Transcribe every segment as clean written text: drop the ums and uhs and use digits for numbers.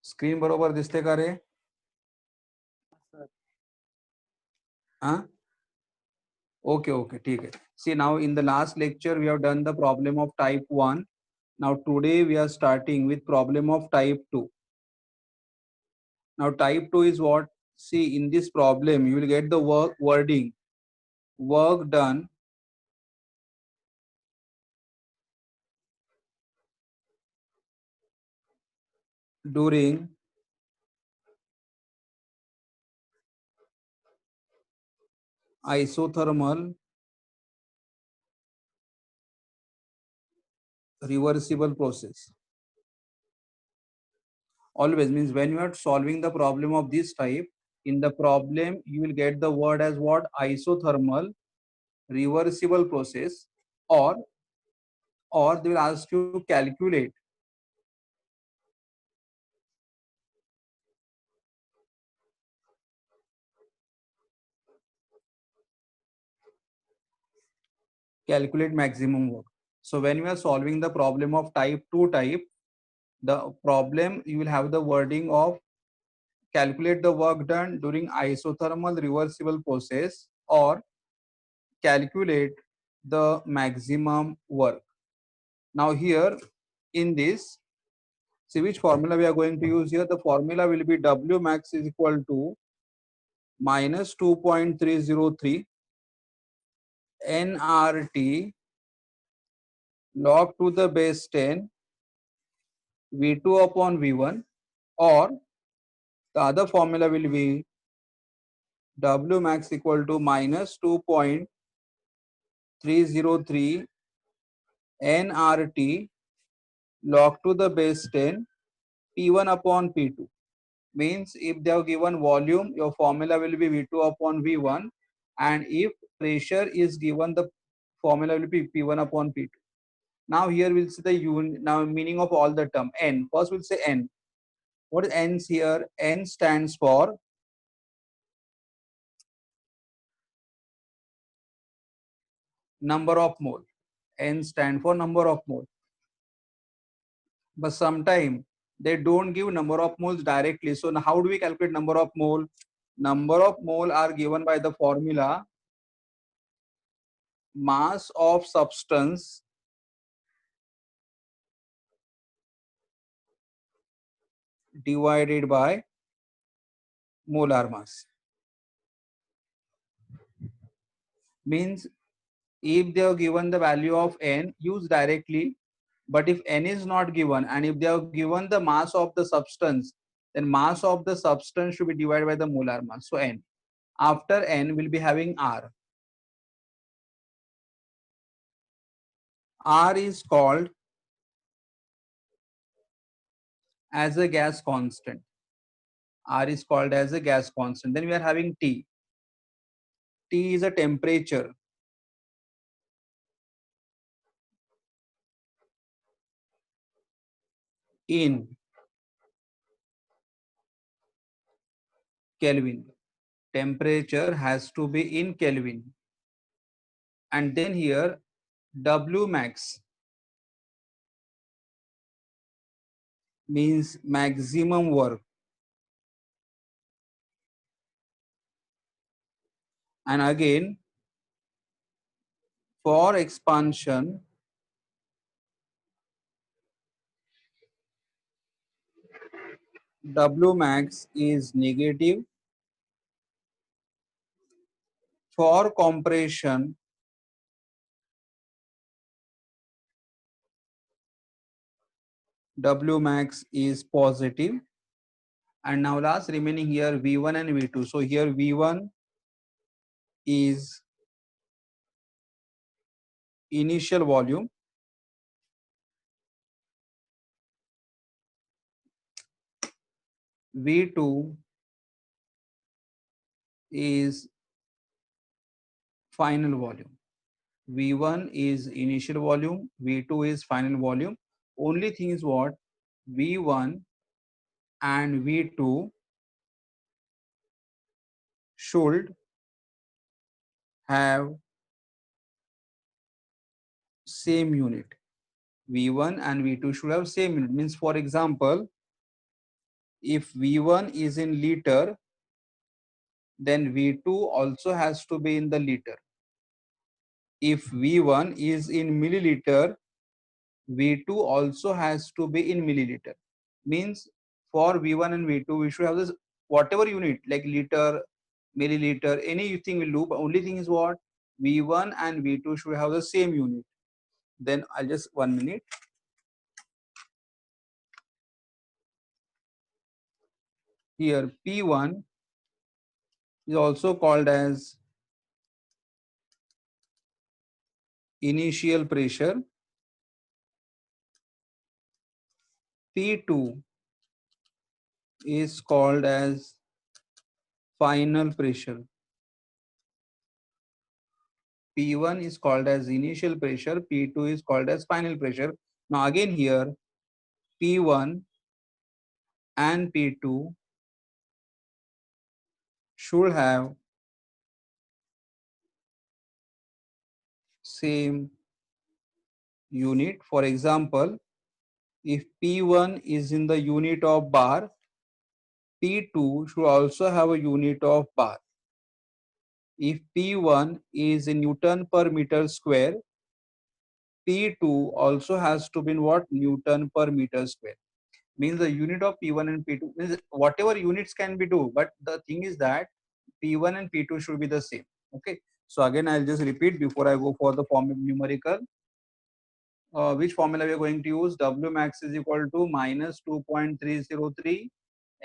Screen बरोबर दिसते का रे? हाँ, ओके ओके, ठीक है. See, now in the last lecture we have done the problem of type 1. Now today we are starting with problem of type 2. Now type 2 is what? See, in this problem you will get the wording work done during isothermal reversible process. Always means when you are solving the problem of this type, in the problem you will get the word as what? Isothermal reversible process, or they will ask you to calculate maximum work. So when we are solving the problem of type 2 type, the problem you will have the wording of calculate the work done during isothermal reversible process, or calculate the maximum work. Now here in this, see which formula we are going to use here. The formula will be W max is equal to minus 2.303 nRT log to the base 10 V2 upon V1, or the other formula will be W max equal to minus 2.303 nRT log to the base 10 P1 upon P2. Means if they have given volume, your formula will be V2 upon V1, and if pressure is given, the formula will be P1 upon P2. Now here we'll see the now meaning of all the term. N. First we'll say N. What is N here? N stands for number of mole. N stand for number of mole. But sometimes they don't give number of moles directly. So now how do we calculate number of mole? Number of mole are given by the formula mass of substance divided by molar mass. Means if they have given the value of N, use directly. But if N is not given, and if they have given the mass of the substance, then mass of the substance should be divided by the molar mass. So N. After N, we'll be having R. R is called as a gas constant. R is called as a gas constant. Then we are having T. T is a temperature. In Kelvin. Temperature has to be in Kelvin. And then here W max means maximum work. And again, for expansion, W max is negative. For compression, W max is positive. And now last remaining here V1 and V2. So here V1 is initial volume. V2 is final volume. V1 is initial volume, V2 is final volume. Only thing is what? V1 and V2 should have same unit. V1 and V2 should have same unit. Means for example, if V1 is in liter, then V2 also has to be in the liter. If V1 is in milliliter, V2 also has to be in milliliter. Means for V1 and V2, we should have this whatever unit like liter, milliliter, anything will do. But only thing is what? V1 and V2 should have the same unit. Then I'll just 1 minute. Here P1 is also called as initial pressure. P2 is called as final pressure. P1 is called as initial pressure, P2 is called as final pressure. Now again here, P1 and P2 should have same unit. For example, if P1 is in the unit of bar, P2 should also have a unit of bar. If P1 is in Newton per meter square, P2 also has to be in what? Newton per meter square. Means the unit of P1 and P2 means whatever units can be do, but the thing is that P1 and P2 should be the same. Okay. So again, I'll just repeat before I go for the form numerical. Which formula we are going to use? W max is equal to minus 2.303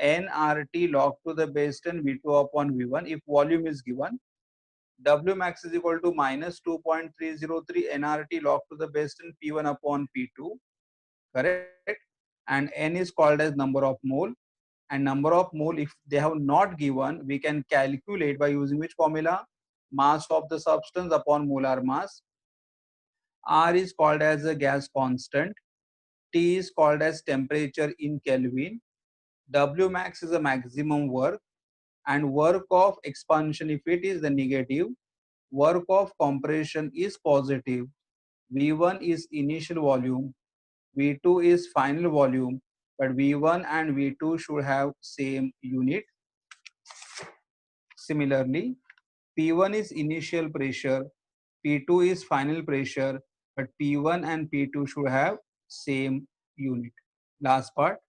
nRT log to the base 10 V2 upon V1 if volume is given. W max is equal to minus 2.303 nRT log to the base 10 P1 upon P2. Correct? And N is called as number of mole. And number of mole, if they have not given, we can calculate by using which formula? Mass of the substance upon molar mass. R is called as a gas constant. T is called as temperature in Kelvin. W max is a maximum work, and work of expansion, if it is the negative, work of compression is positive. V1 is initial volume, V2 is final volume, but V1 and V2 should have same unit. Similarly, P1 is initial pressure, P2 is final pressure, but P1 and P2 should have same unit. Last part.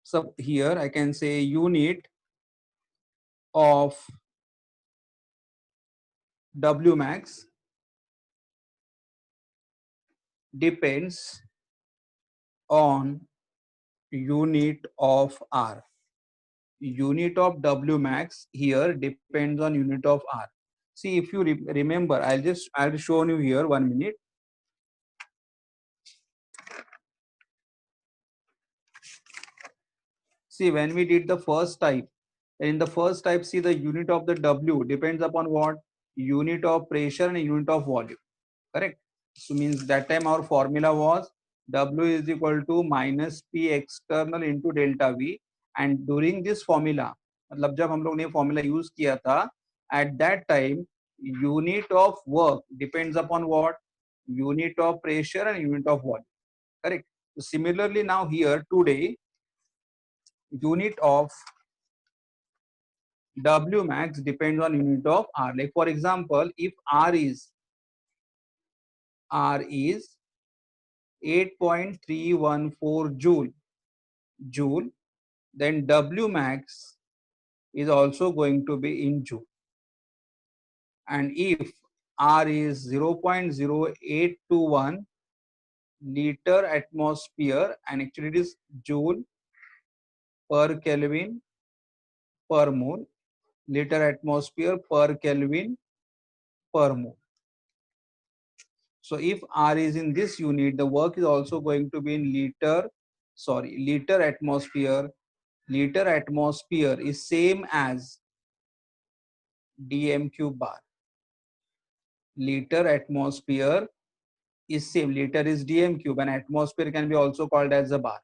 So here I can say unit of W max depends on unit of R. Unit of W max here depends on unit of R. See, if you remember, I'll show you here 1 minute. See, when we did the first type, in the first type, see the unit of the W depends upon what? Unit of pressure and unit of volume. Correct? So means that time our formula was W is equal to minus P external into delta V. And during this formula, मतलब जब हम लोग ने formula use किया था, at that time unit of work depends upon what? Unit of pressure and unit of volume. Correct? So similarly now here today, unit of W max depends on unit of R. Like for example, if R is 8.314 joule, then W max is also going to be in joule. And if R is 0.0821 liter atmosphere, and actually it is joule per Kelvin per mole, liter atmosphere per Kelvin per mole. So if R is in this unit, the work is also going to be in liter atmosphere. Liter atmosphere is same as dm cube bar. Liter atmosphere is same. Liter is dm cube and atmosphere can be also called as a bar.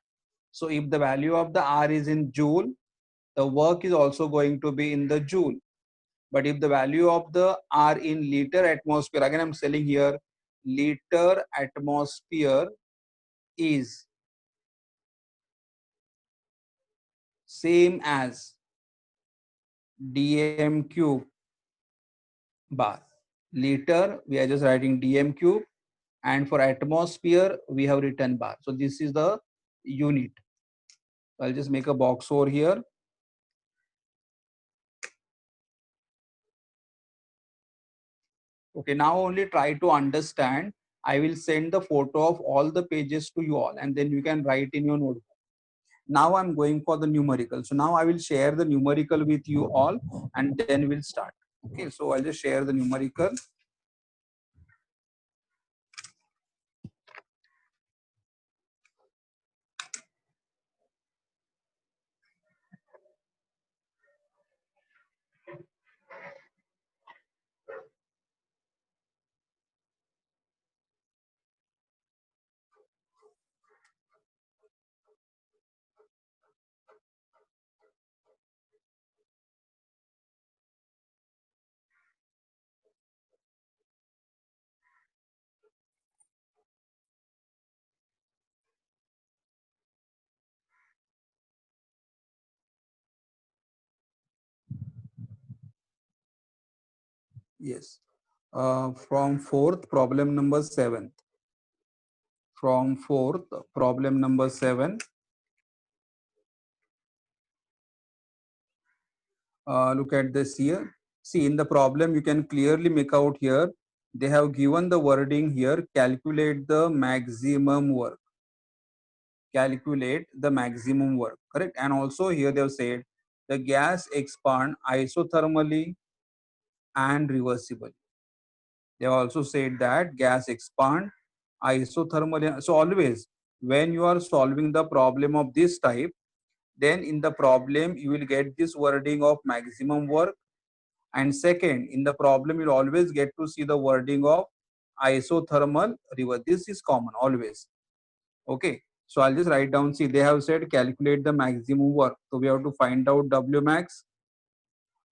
So if the value of the R is in joule, the work is also going to be in the joule. But if the value of the R in liter atmosphere, again I'm telling here, liter atmosphere is same as dm cube bar. Liter, we are just writing dm cube, and for atmosphere, we have written bar. So this is the unit. I'll just make a box over here. Okay, now only try to understand. I will send the photo of all the pages to you all, and then you can write in your notebook. Now I'm going for the numerical. So now I will share the numerical with you all, and then we'll start. Okay, so I'll just share the numerical. Yes. From fourth, problem number 7. From fourth, problem number 7. Look at this here. See, in the problem, you can clearly make out here. They have given the wording here, calculate the maximum work. Calculate the maximum work, correct? And also here they have said the gas expand isothermally and reversibly. They have also said that gas expand isothermally. So always when you are solving the problem of this type, then in the problem you will get this wording of maximum work, and second, in the problem you'll always get to see the wording of isothermal reverse. This is common always. Okay, so I'll just write down. See, they have said calculate the maximum work. So we have to find out W max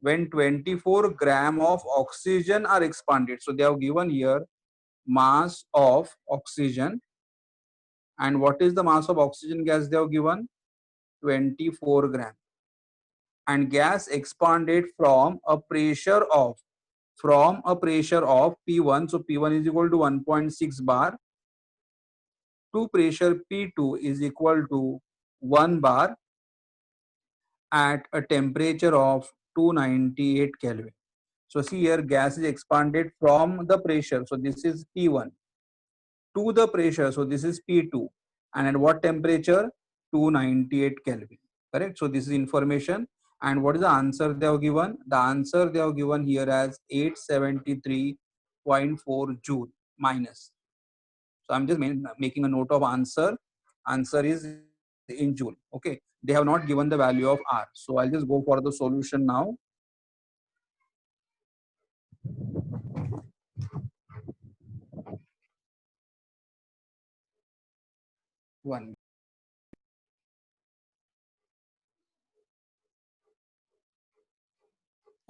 when 24 gram of oxygen are expanded. So they have given here mass of oxygen. And what is the mass of oxygen gas they have given? 24 gram. And gas expanded from a pressure of P1. So P1 is equal to 1.6 bar to pressure P2 is equal to 1 bar at a temperature of 298 Kelvin. So see here, gas is expanded from the pressure. So this is P1 to the pressure. So this is P2. And at what temperature? 298 Kelvin. Correct. So this is information. And what is the answer they have given? The answer they have given here as 873.4 Joule minus. So I'm just making a note of answer. Answer is in Joule. Okay. They have not given the value of R. So I'll just go for the solution now. One.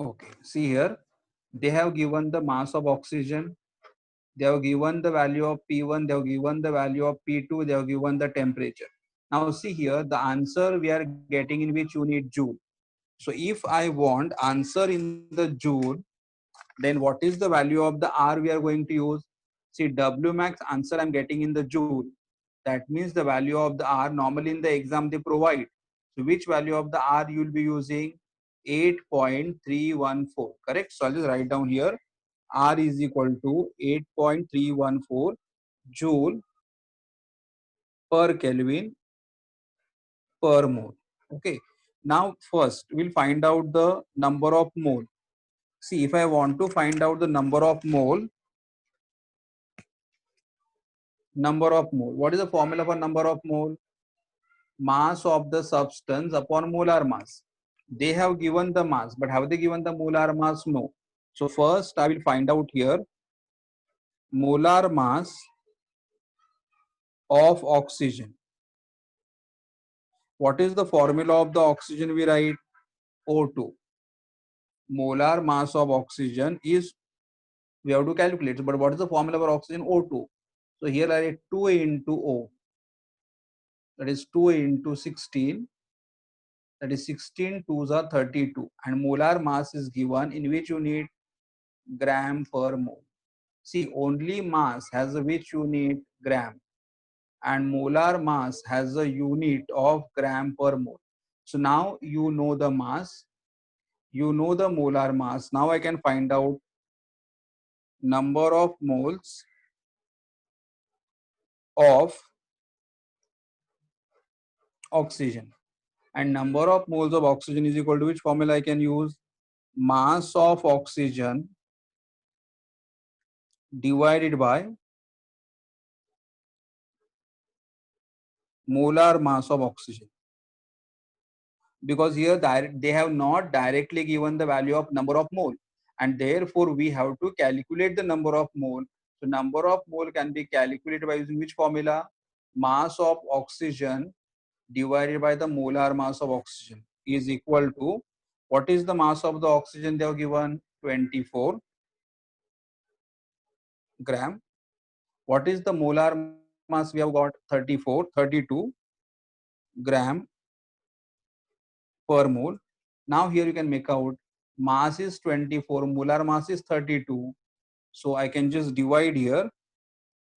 Okay. See here. They have given the mass of oxygen. They have given the value of P1. They have given the value of P2. They have given the temperature. Now see here, the answer we are getting in which unit? Joule. So if I want answer in the Joule, then what is the value of the R we are going to use? See, W max answer I'm getting in the Joule. That means the value of the R normally in the exam they provide. So which value of the R you will be using? 8.314. Correct? So I'll just write down here. R is equal to 8.314 Joule per Kelvin per mole. Okay. Now first we'll find out the number of mole. See, if I want to find out the number of mole, what is the formula for number of mole? Mass of the substance upon molar mass. They have given the mass, but have they given the molar mass? No. So first I will find out here molar mass of oxygen. What is the formula of the oxygen we write? O2. Molar mass of oxygen is, we have to calculate, but what is the formula for oxygen? O2. So here I write 2 into O. That is 2 into 16 that is 16 twos are 32, and molar mass is given in which unit? Gram per mole. See, only mass has a which unit? Gram, and molar mass has a unit of gram per mole. So now you know the mass, you know the molar mass. Now I can find out number of moles of oxygen, and number of moles of oxygen is equal to which formula I can use? Mass of oxygen divided by molar mass of oxygen, because here they have not directly given the value of number of mole, and therefore we have to calculate the number of mole. So number of mole can be calculated by using which formula? Mass of oxygen divided by the molar mass of oxygen is equal to, what is the mass of the oxygen they have given? 24 gram. What is the molar mass we have got? 32 gram per mole. Now here you can make out mass is 24, molar mass is 32. So I can just divide here.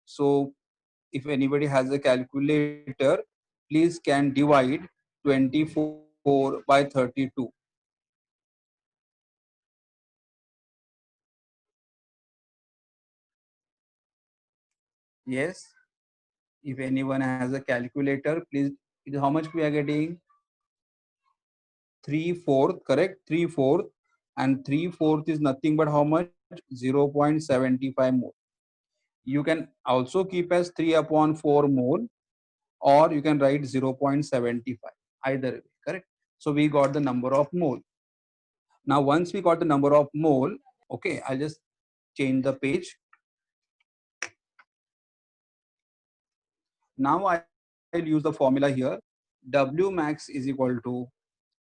So if anybody has a calculator, please can divide 24 by 32. Yes, if anyone has a calculator, please. How much we are getting? 3/4, correct? 3/4, and 3/4 is nothing but how much? 0.75 mole. You can also keep as 3 upon 4 mole, or you can write 0.75. Either way, correct? So we got the number of mole. Now once we got the number of mole, okay, I'll just change the page. Now I'll use the formula here. W max is equal to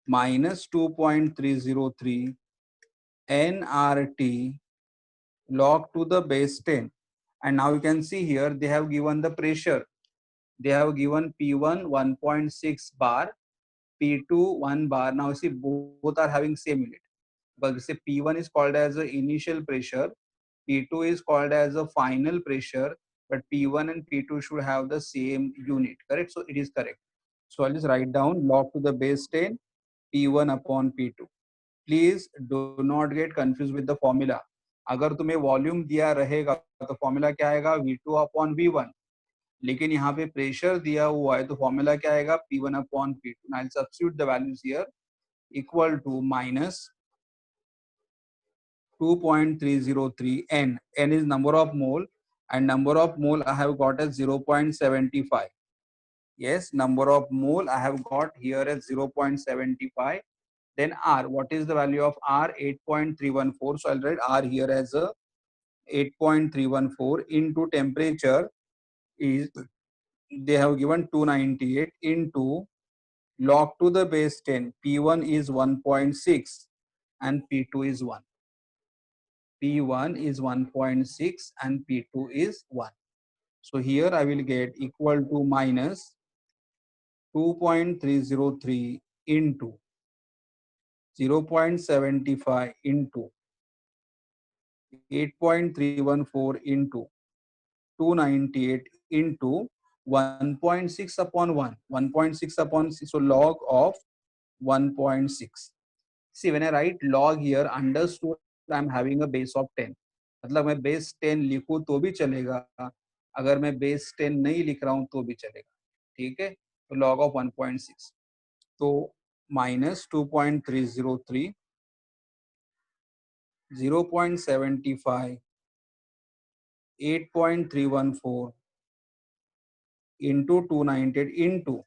minus 2.303 nRT log to the base 10. And now you can see here they have given the pressure. They have given P1 1.6 bar, P2 1 bar. Now see both are having same unit. But say P1 is called as the initial pressure, P2 is called as a final pressure, but P1 and P2 should have the same unit, correct? So it is correct. So I'll just write down log to the base 10 P1 upon P2. Please do not get confused with the formula. अगर तुम्हें volume दिया रहेगा तो formula क्या आएगा? V2 upon V1. लेकिन यहाँ पे प्रेशर दिया हुआ है तो फॉर्मूला क्या आएगा? P1 upon P2. Now I'll substitute the values here. Equal to minus 2.303 n. N is number of mole, and number of mole I have got as 0.75. Yes, number of mole I have got here as 0.75. Then R, what is the value of R? 8.314. So I'll write R here as a 8.314 into temperature is, they have given 298 into log to the base 10. P1 is 1.6 and P2 is 1. P1 is 1.6 and P2 is 1. So here I will get equal to minus 2.303 into 0.75 into 8.314 into 298 into 1.6 upon 1. 1.6 upon 6. So log of 1.6. See, when I write log here, understood I am having a base of 10. मतलब मैं base 10 लिखूं तो भी चलेगा, अगर मैं base 10 नहीं लिख रहा हूं तो भी चलेगा. ठीक है, तो log of 1.6. तो minus 2.303, 0.75, 8.314 into 298 into,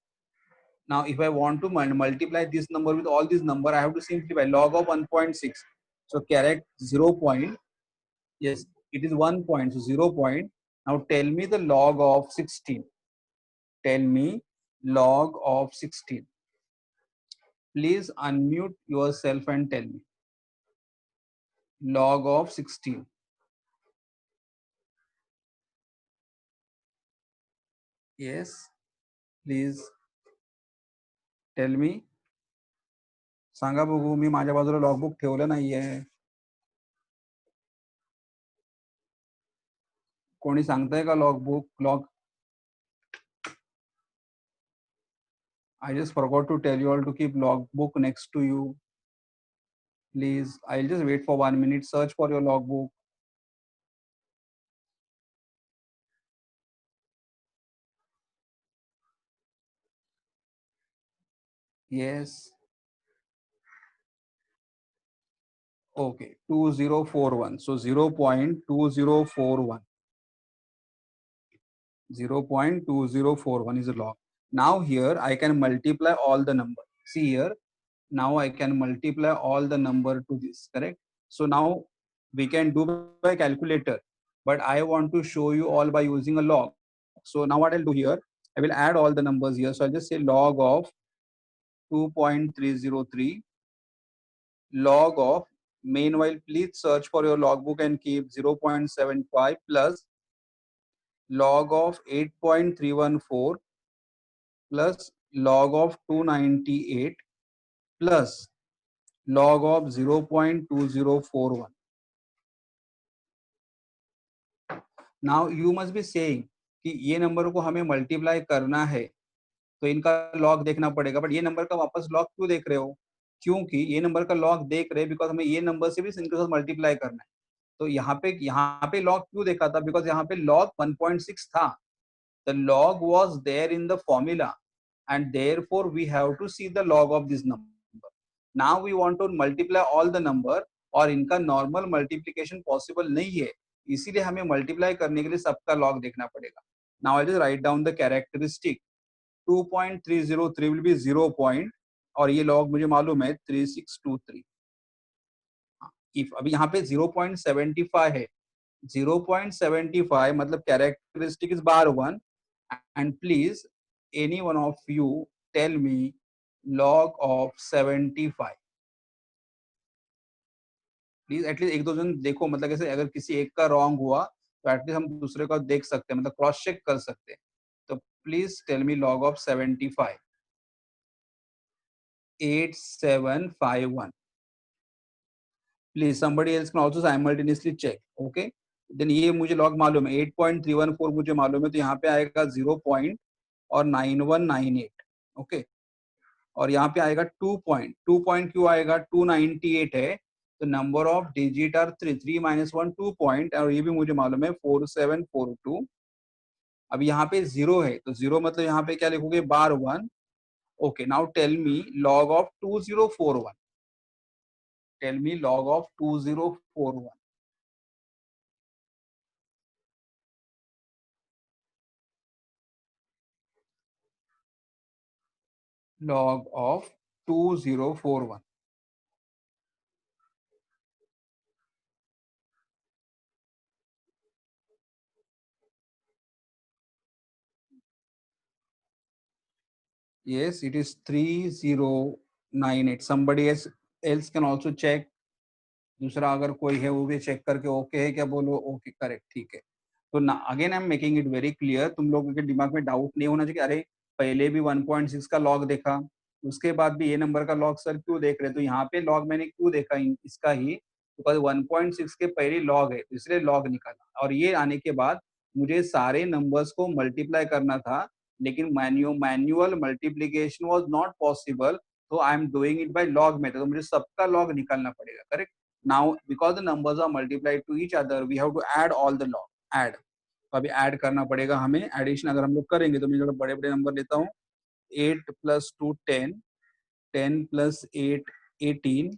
now if I want to multiply this number with all these number, I have to simplify log of 1.6. So correct 0. Yes, it is 1 point. So 0 point. Now tell me the log of 16. Tell me log of 16. Please unmute yourself and tell me. Log of 16. Yes, please tell me. सांगा बघू, मी माझ्या बाजूला logbook ठेवलं नाहीये. कोणी सांगताय का logbook log? I just forgot to tell you all to keep logbook next to you. Please, I'll just wait for 1 minute. Search for your logbook. Yes. Okay. 2041. So 0.2041. 0.2041 is a log. Now here I can multiply all the number. See here. Now I can multiply all the number to this. Correct. So now we can do by calculator, but I want to show you all by using a log. So now what I'll do here, I will add all the numbers here. So I'll just say log of 2.303, log of, meanwhile please search for your logbook and keep 0.75 plus log of 8.314 plus log of 298 plus log of 0.2041. Now you must be saying कि ये number को हमें multiply करना है तो इनका log देखना पड़ेगा, बट ये नंबर का वापस लॉग क्यों देख रहे हो? क्योंकि ये नंबर का लॉग देख रहे हैं बिकॉज हमें ये नंबर से भी इनके साथ मल्टीप्लाई करना है. तो यहाँ पे लॉग क्यों देखा था? बिकॉज यहाँ पे लॉग 1.6 था. The log was there in the formula and therefore we have to see the log of this number. Now we want to multiply all the number और इनका नॉर्मल मल्टीप्लिकेशन पॉसिबल नहीं है, इसीलिए हमें multiply करने के लिए सबका लॉग देखना पड़ेगा. Now I just write down the characteristic. 2.303 will be 0 point और ये लॉग मुझे मालूम है 3623. इफ अभी यहाँ पे 0.75 है, 0.75 मतलब characteristic is bar 1. And please any one of you tell me log of 75. Please at least एक दो जन देखो, मतलब कैसे अगर किसी एक का रॉन्ग हुआ तो एटलीस्ट हम दूसरे का देख सकते हैं, मतलब क्रॉस चेक कर सकते हैं. तो please tell me log of 75. 8751. Please somebody else can also simultaneously check. Okay, then ये मुझे लॉग मालूम है 8.314 मुझे मालूम है, तो यहाँ पे आएगा 0 पॉइंट और 9198. ओके, और यहाँ पे आएगा 2 पॉइंट क्यों आएगा? 298 है तो number of digit are 3 minus 1 2 point, और ये भी मुझे मालूम है 4742. अब यहाँ पे 0 है तो 0 मतलब यहाँ पे क्या लिखोगे? Bar 1. Okay, now tell me log of 2041. Tell me log of 2041. Log of 2041. Yes, it is 3098. Somebody else can also check. दूसरा अगर कोई है वो भी चेक करके ओके है क्या बोलो. ओके, करेक्ट, ठीक है. तो ना again I am making it very clear, तुम लोगों के दिमाग में डाउट नहीं होना चाहिए अरे पहले भी 1.6 का लॉग देखा, उसके बाद भी ये नंबर का लॉग सर क्यों देख रहे? तो यहाँ पे लॉग मैंने क्यों देखा इसका ही, बिकॉज 1.6 के पहले लॉग है तो इसलिए लॉग निकाला, और ये आने के बाद मुझे सारे नंबर्स को मल्टीप्लाई करना था, लेकिन manual multiplication was not possible, तो I am doing it by log method, तो मुझे सबका लॉग निकालना पड़ेगा. Correct. Now, because the numbers are multiplied to each other, we have to add all the log. Add. तो अभी add करना पड़ेगा हमें. एडिशन अगर हम लोग करेंगे तो मैं थोड़ा बड़े बड़े नंबर लेता हूँ. 8 plus 2 10, 10 plus 8 18,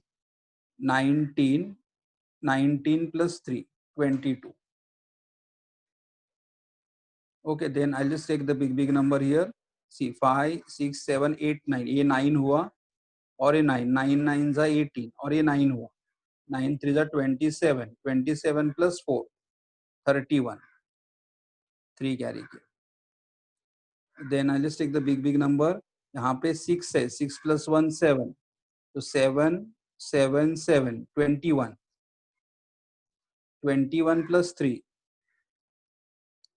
19, 19 plus 3 22. Okay, then I'll just take the big number here. See 5 6 7 8 9, ये 9 हुआ और ये 9 9 9 जा 18 और ये 9 हुआ. 9 3 जा 27, 27 प्लस 4 31. 3 कैरी किया. Then I just take the big number. यहाँ पे 6 है, 6 प्लस 1 7, तो 7 7 7 21, 21 प्लस 3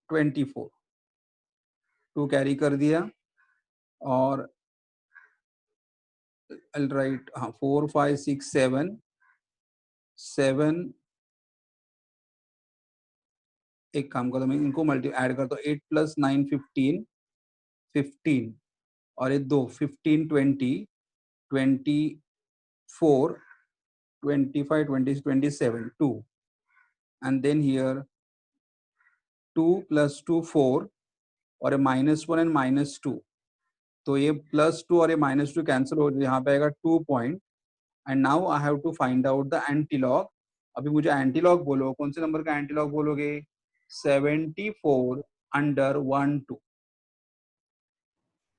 24. 2 कैरी कर दिया और I'll write 4 5 6 7 7. एक काम करो, मैं इनको मल्टी ऐड करता हूँ, 8 + 9 15 15 और ये दो 15 20 24 25 20 27 2 and then here 2 + 2 4 और ये -1 and -2, तो ये +2 और ये -2 कैंसिल हो, यहाँ पे आएगा 2 point and now I have to find out the antilog. अभी मुझे एंटीलॉग बोलो, कौन से नंबर का एंटीलॉग बोलोगे? 74 अंडर 1 2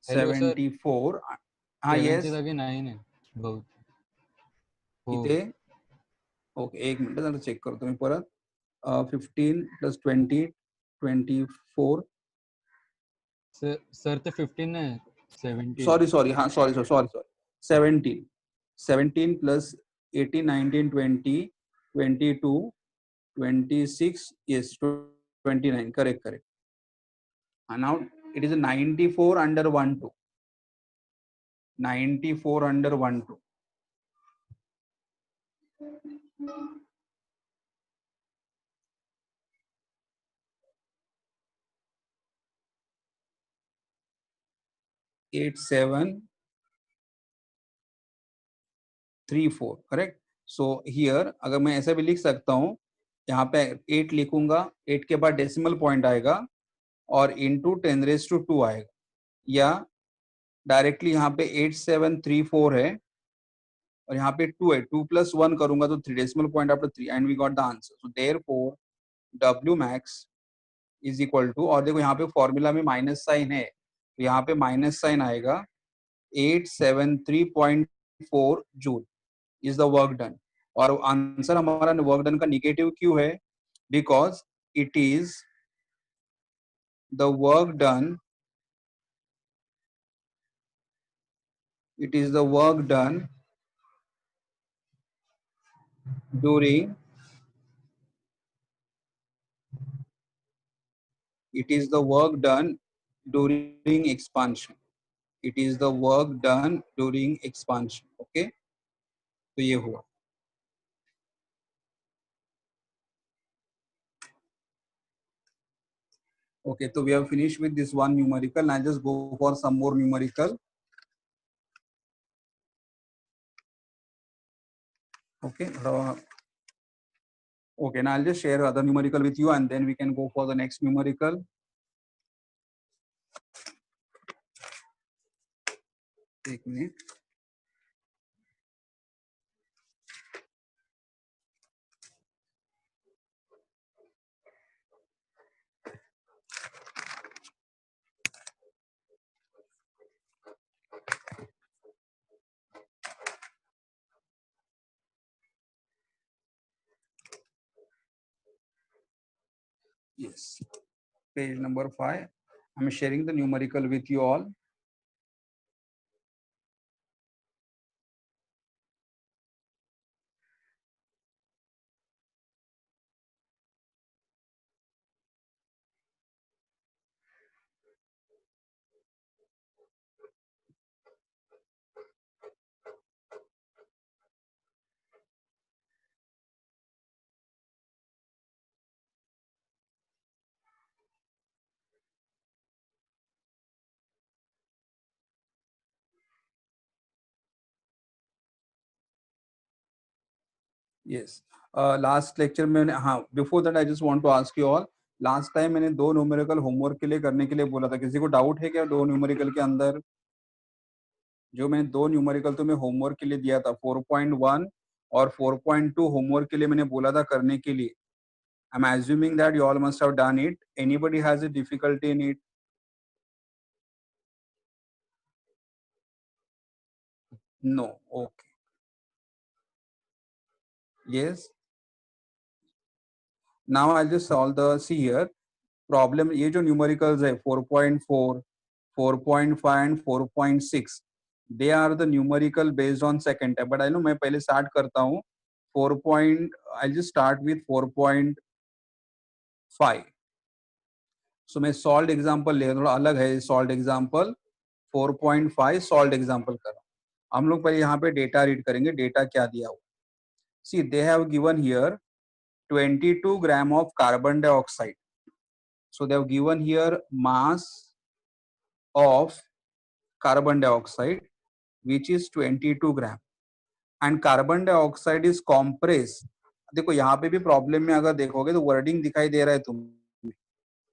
हॅलो सर, 74. हाँ 70 येस जागी 9 आहे बहुत. हो इथे ओके, एक मिनिट जरा चेक करतो मी परत. 15 + 20 24. सर ते 15 नाही 70 आहे. सॉरी हाँ sorry 17 17 + 18 19 20 22 26 yes 29 correct. And now it is a 94 under 1 2 94 under 1 2. Eight 7 3 4 correct. So here अगर मैं ऐसा भी लिख सकता हूँ, यहाँ पे 8 लिखूंगा, 8 के बाद डेसिमल पॉइंट आएगा और इंटू 10⁻² आएगा, या डायरेक्टली यहाँ पे 8 7 3 4 है और यहाँ पे 2 है, 2 + 1 करूंगा तो 3 decimal point after 3 and we got the answer. So therefore W max is equal to, और देखो यहाँ पे फॉर्मूला में माइनस साइन है तो यहाँ पे माइनस साइन आएगा, 873.4 joule is the work done. और आंसर हमारा वर्क डन का निगेटिव क्यों है? Because it is the work done, it is the work done during, it is the work done during expansion, it is the work done during expansion. Okay, तो ये हुआ. Okay, so we have finished with this one numerical. Now just go for some more numerical. Okay, okay, now I'll just share other numerical with you and then we can go for the next numerical. एक minute. Yes, page number 5. I'm sharing the numerical with you all. Yes. Last lecture में, हाँ before that I just want to ask you all, last time मैंने दो numerical homework के लिए करने के लिए बोला था. किसी को डाउट है क्या दो न्यूमेरिकल के अंदर? जो मैंने दो न्यूमेरिकल तुम्हें होमवर्क के लिए दिया था, 4.1 और 4.2 होमवर्क के लिए मैंने बोला था करने के लिए. I am assuming that you all must have done it. Anybody has a difficulty in it? No. Okay. Yes. Now I just solve the, see here problem. ये जो न्यूमेरिकल्स है 4.4 4.5 and 4.6, they are the numerical based on second type. But I know मैं पहले start करता हूँ 4 point, I just start with 4.5. So मैं solve example ले, थोड़ा अलग है सॉल्व एग्जांपल. 4.5 सॉल्व एग्जांपल कर रहा हूँ. हम लोग पहले यहाँ पे डेटा रीड करेंगे, डेटा क्या दिया हुआ। See they have given here 22 gram of carbon dioxide. So they have given here mass of carbon dioxide which is 22 gram and carbon dioxide is compressed. देखो यहाँ पे भी प्रॉब्लम में अगर देखोगे तो वर्डिंग दिखाई दे रहा है तुम्हें,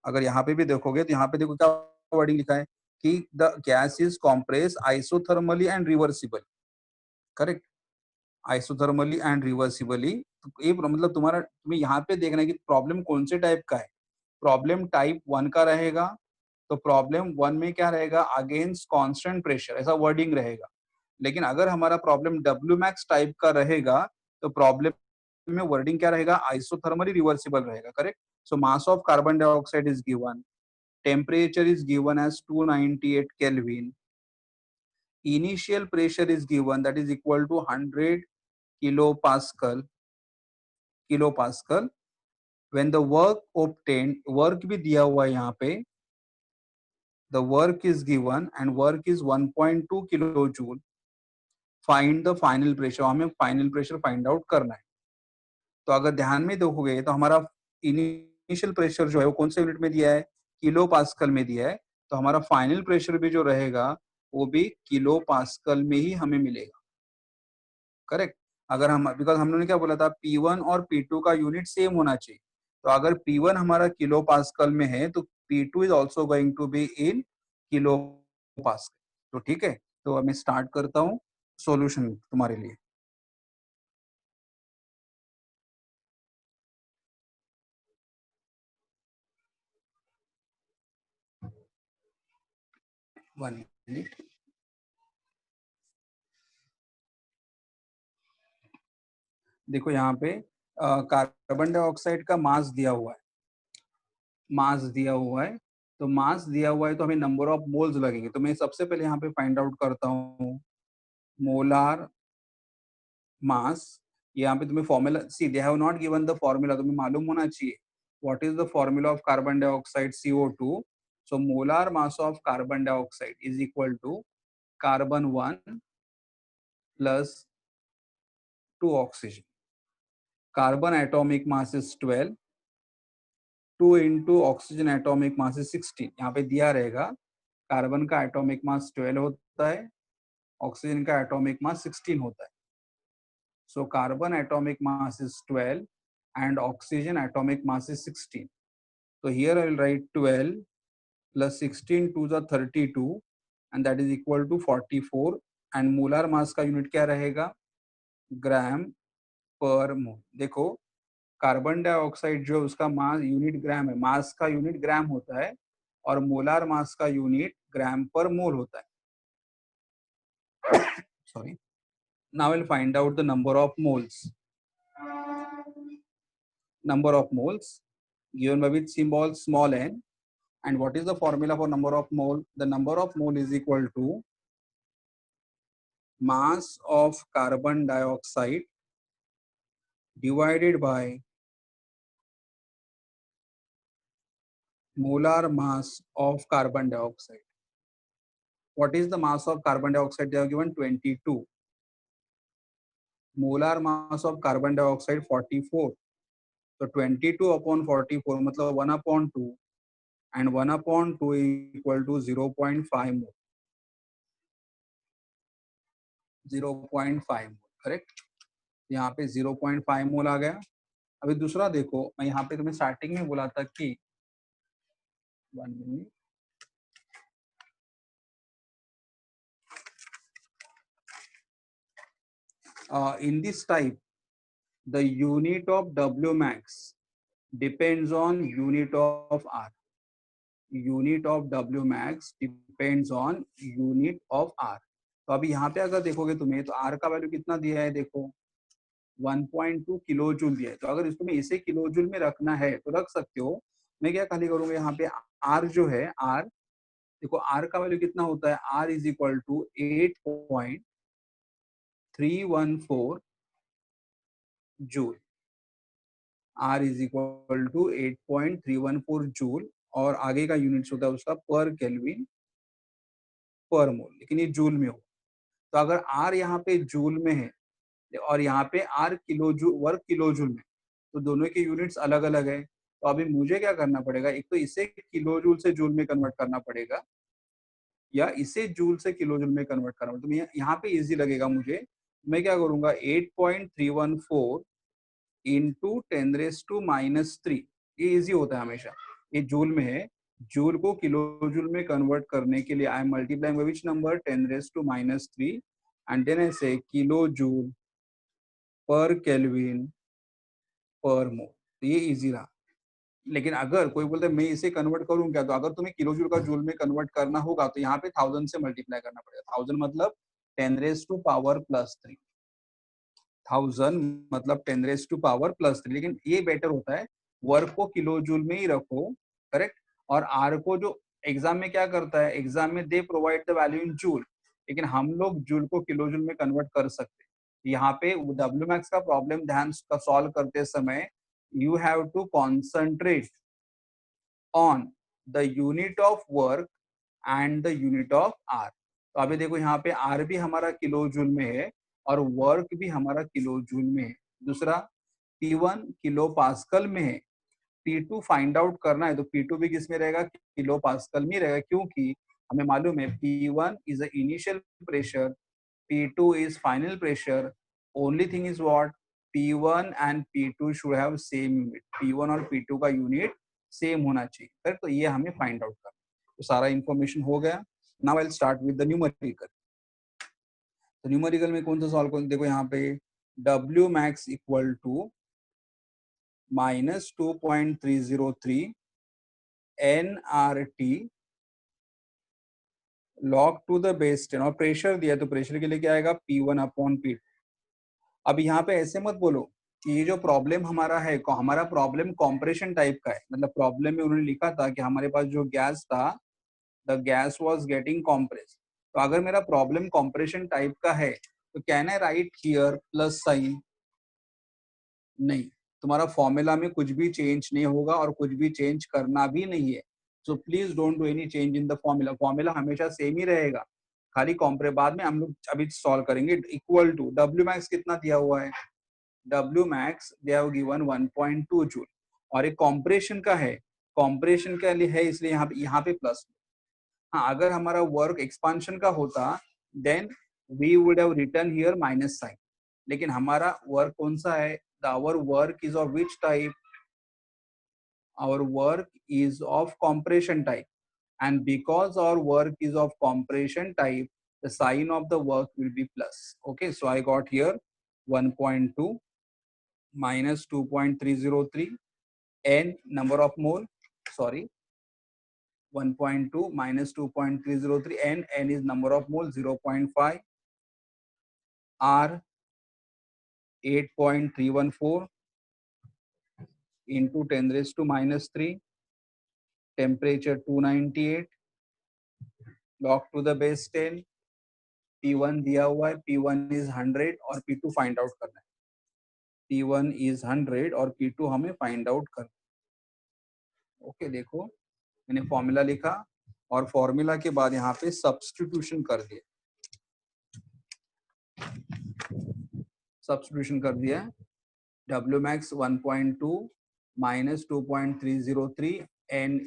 अगर यहाँ पे भी देखोगे तो यहाँ पे देखो क्या वर्डिंग लिखा है कि the gas is compress isothermally and reversible. Correct, isothermally and reversibly. तो ये मतलब तुम्हें यहाँ पे देखना है कि प्रॉब्लम कौन से टाइप का है. प्रॉब्लम टाइप 1 का रहेगा, तो प्रॉब्लम 1 में क्या रहेगा, अगेंस्ट कांस्टेंट प्रेशर, ऐसा वर्डिंग रहेगा. लेकिन अगर हमारा प्रॉब्लम डब्ल्यू मैक्स टाइप का रहेगा तो प्रॉब्लम में वर्डिंग क्या रहेगा, आइसोथर्मली रिवर्सिबल रहेगा. Correct. So mass of carbon dioxide is given, temperature is given as 298 kelvin, initial pressure is given that is equal to 100 kilopascal. When the work obtained, work भी दिया हुआ है यहाँ पे, the work is given and work is 1.2 kilojoule. Find the final pressure, हमें final pressure find out करना है. तो अगर ध्यान में देखोगे तो हमारा इनिशियल प्रेशर जो है वो कौन से यूनिट में दिया है, किलो पास्कल में दिया है. तो हमारा फाइनल प्रेशर भी जो रहेगा वो भी किलो पास्कल में ही हमें मिलेगा. करेक्ट. अगर हम, बिकॉज हम लोगों ने क्या बोला था, P1 और P2 का यूनिट सेम होना चाहिए. तो अगर P1 हमारा किलो पास्कल में है तो P2 is also going to be in kilo pascal. तो ठीक है, तो मैं स्टार्ट करता हूँ सॉल्यूशन तुम्हारे लिए. One minute. देखो यहाँ पे कार्बन डाइऑक्साइड का मास दिया हुआ है, मास दिया हुआ है. तो मास दिया हुआ है तो हमें नंबर ऑफ मोल्स लगेंगे. तो मैं सबसे पहले यहाँ पे फाइंड आउट करता हूँ मोलार मास. यहाँ पे तुम्हें formula, see they have not given the formula, तुम्हें मालूम होना चाहिए what is the formula of carbon dioxide CO2. So molar mass of carbon dioxide is equal to carbon 1 plus 2 oxygen. Carbon atomic mass is 12, 2 into oxygen atomic mass is 16. यहाँ पे दिया रहेगा carbon का atomic mass 12 होता है, oxygen का atomic mass 16 होता है. So carbon atomic mass is 12 and oxygen atomic mass is 16. So here I will write 12 plus 16 to the 32 and that is equal to 44. And molar mass का unit क्या रहेगा, ग्राम पर मोल. देखो कार्बन डाइऑक्साइड जो उसका mass unit ग्राम है, मास का unit ग्राम होता है और मोलार मास का यूनिट ग्राम पर मोल होता है. Sorry. Now we'll find out the number of moles. Number of moles given by which symbol small n. And what is the formula for number of mole? The number of mole is equal to mass of carbon dioxide divided by molar mass of carbon dioxide. What is the mass of carbon dioxide? They have given 22. Molar mass of carbon dioxide 44. So 22 upon 44 मतलब 1 upon 2 and 1 upon 2 equal to 0.5 mole. 0.5 mole. Correct. यहाँ पे 0.5 मोल आ गया. अभी दूसरा देखो, मैं यहाँ पे तुम्हें स्टार्टिंग में बोला था कि 1 minute, in this type the unit of W max depends on unit of R. Unit of W max depends on unit of R. तो अभी यहाँ पे अगर देखोगे तुम्हें तो R का वैल्यू कितना दिया है, देखो 1.2 किलो जूल दिया है. तो अगर इसको मैं इसे किलो जूल में रखना है तो रख सकते हो. मैं क्या खाली करूंगा यहाँ पे R जो है, R देखो R का वैल्यू कितना होता है, R is equal to 8.314 joule. R is equal to 8.314 joule और आगे का यूनिट्स होता है उसका पर केल्विन पर मोल, लेकिन ये जूल में हो. तो अगर R यहाँ पे जूल में है और यहाँ पे R किलो जूल वर्ग किलो जूल में, तो दोनों के यूनिट्स अलग अलग है। तो अभी मुझे क्या करना पड़ेगा, एक तो इसे किलो जूल से जूल में कन्वर्ट करना पड़ेगा या इसे जूल से किलो जूल में कन्वर्ट करना पड़ेगा। तो यहाँ पे इजी लगेगा मुझे, मैं क्या करूंगा 8.314 इंटू 10⁻⁻³ ये इजी होता है हमेशा, ये जूल में है, जूल को किलो जूल में कन्वर्ट करने के लिए I am multiplying by which number 10⁻³ and then I say kilo joule पर केल्विन पर मोल। तो ये इजी रहा। लेकिन अगर कोई बोलते मैं इसे कन्वर्ट करूं क्या, तो अगर तुम्हें किलो जूल का जूल में कन्वर्ट करना होगा तो यहाँ पे 1000 से मल्टीप्लाई करना पड़ेगा। 1000 मतलब 10⁻³ 1000 मतलब 10⁻³ लेकिन ये बेटर होता है वर्क को किलो जूल में ही रखो, करेक्ट। और आर को जो एग्जाम में क्या करता है, एग्जाम में they provide the value in joule, लेकिन हम लोग जूल को किलो जूल में कन्वर्ट कर सकते हैं। यहाँ पे डब्ल्यू मैक्स का प्रॉब्लम ध्यान का सॉल्व करते समय you have to concentrate on the unit of work and the unit of R. तो अभी देखो यहाँ पे आर भी हमारा किलो जूल में है और वर्क भी हमारा किलो जूल में है। दूसरा P1 किलो पास्कल में है, P2 फाइंड आउट करना है तो P2 भी किस में रहेगा, किलो पास्कल में रहेगा, क्योंकि हमें मालूम है P1 is the initial pressure, P2 is final pressure. Only thing is what, P1 and P2 should have same unit. P1 और P2 का यूनिट सेम होना चाहिए, करेक्ट। तो ये हमें फाइंड आउट करना, तो सारा इंफॉर्मेशन हो गया। Now I will start with the numerical. तो न्यूमेरिकल में कौन सा सॉल्व करें, देखो यहाँ पे W max equal to -2.303 nRT log to the base 10 और प्रेशर दिया, तो प्रेशर के लिए क्या आएगा P1/P2। अब यहाँ पे ऐसे मत बोलो कि ये जो प्रॉब्लम हमारा है, हमारा प्रॉब्लम कॉम्प्रेशन टाइप का है। मतलब प्रॉब्लम में उन्होंने लिखा था कि हमारे पास जो गैस था, the gas was getting compress. तो अगर मेरा प्रॉब्लम कॉम्प्रेशन टाइप का है तो can I right here plus sign? नहीं, तुम्हारा फॉर्मूला में कुछ भी चेंज नहीं होगा और कुछ भी चेंज करना भी नहीं है। So please don't do any change in the formula, formula हमेशा सेम ही रहेगा, खाली कॉम्प्रे बाद में हम लोग अभी सॉल्व करेंगे। इक्वल टू डब्ल्यू मैक्स कितना दिया हुआ है, W max they have given 1.2 joule और एक कॉम्प्रेशन का है, कॉम्प्रेशन के लिए है इसलिए यहाँ पे प्लस। हाँ, अगर हमारा वर्क एक्सपांशन का होता then we would have written here minus sign, लेकिन हमारा वर्क कौन सा है, our work is of which type, our work is of compression type, and because our work is of compression type the sign of the work will be plus. Okay, so I got here 1.2 minus 2.303 n number of mole, sorry 1.2 minus 2.303 n is number of mole, 0.5 r 8.314 into 10⁻³ temperature 298 log to the base 10। P1 दिया हुआ है, P1 is 100 और P2 find out करना है। P1 is 100 और P2 हमें find out करना है। ओके, देखो मैंने फॉर्मूला लिखा और फॉर्मूला के बाद यहाँ पे सब्स्टिट्यूशन कर दिया, सब्स्टिट्यूशन कर दिया। W max 1.2 minus 2.303 n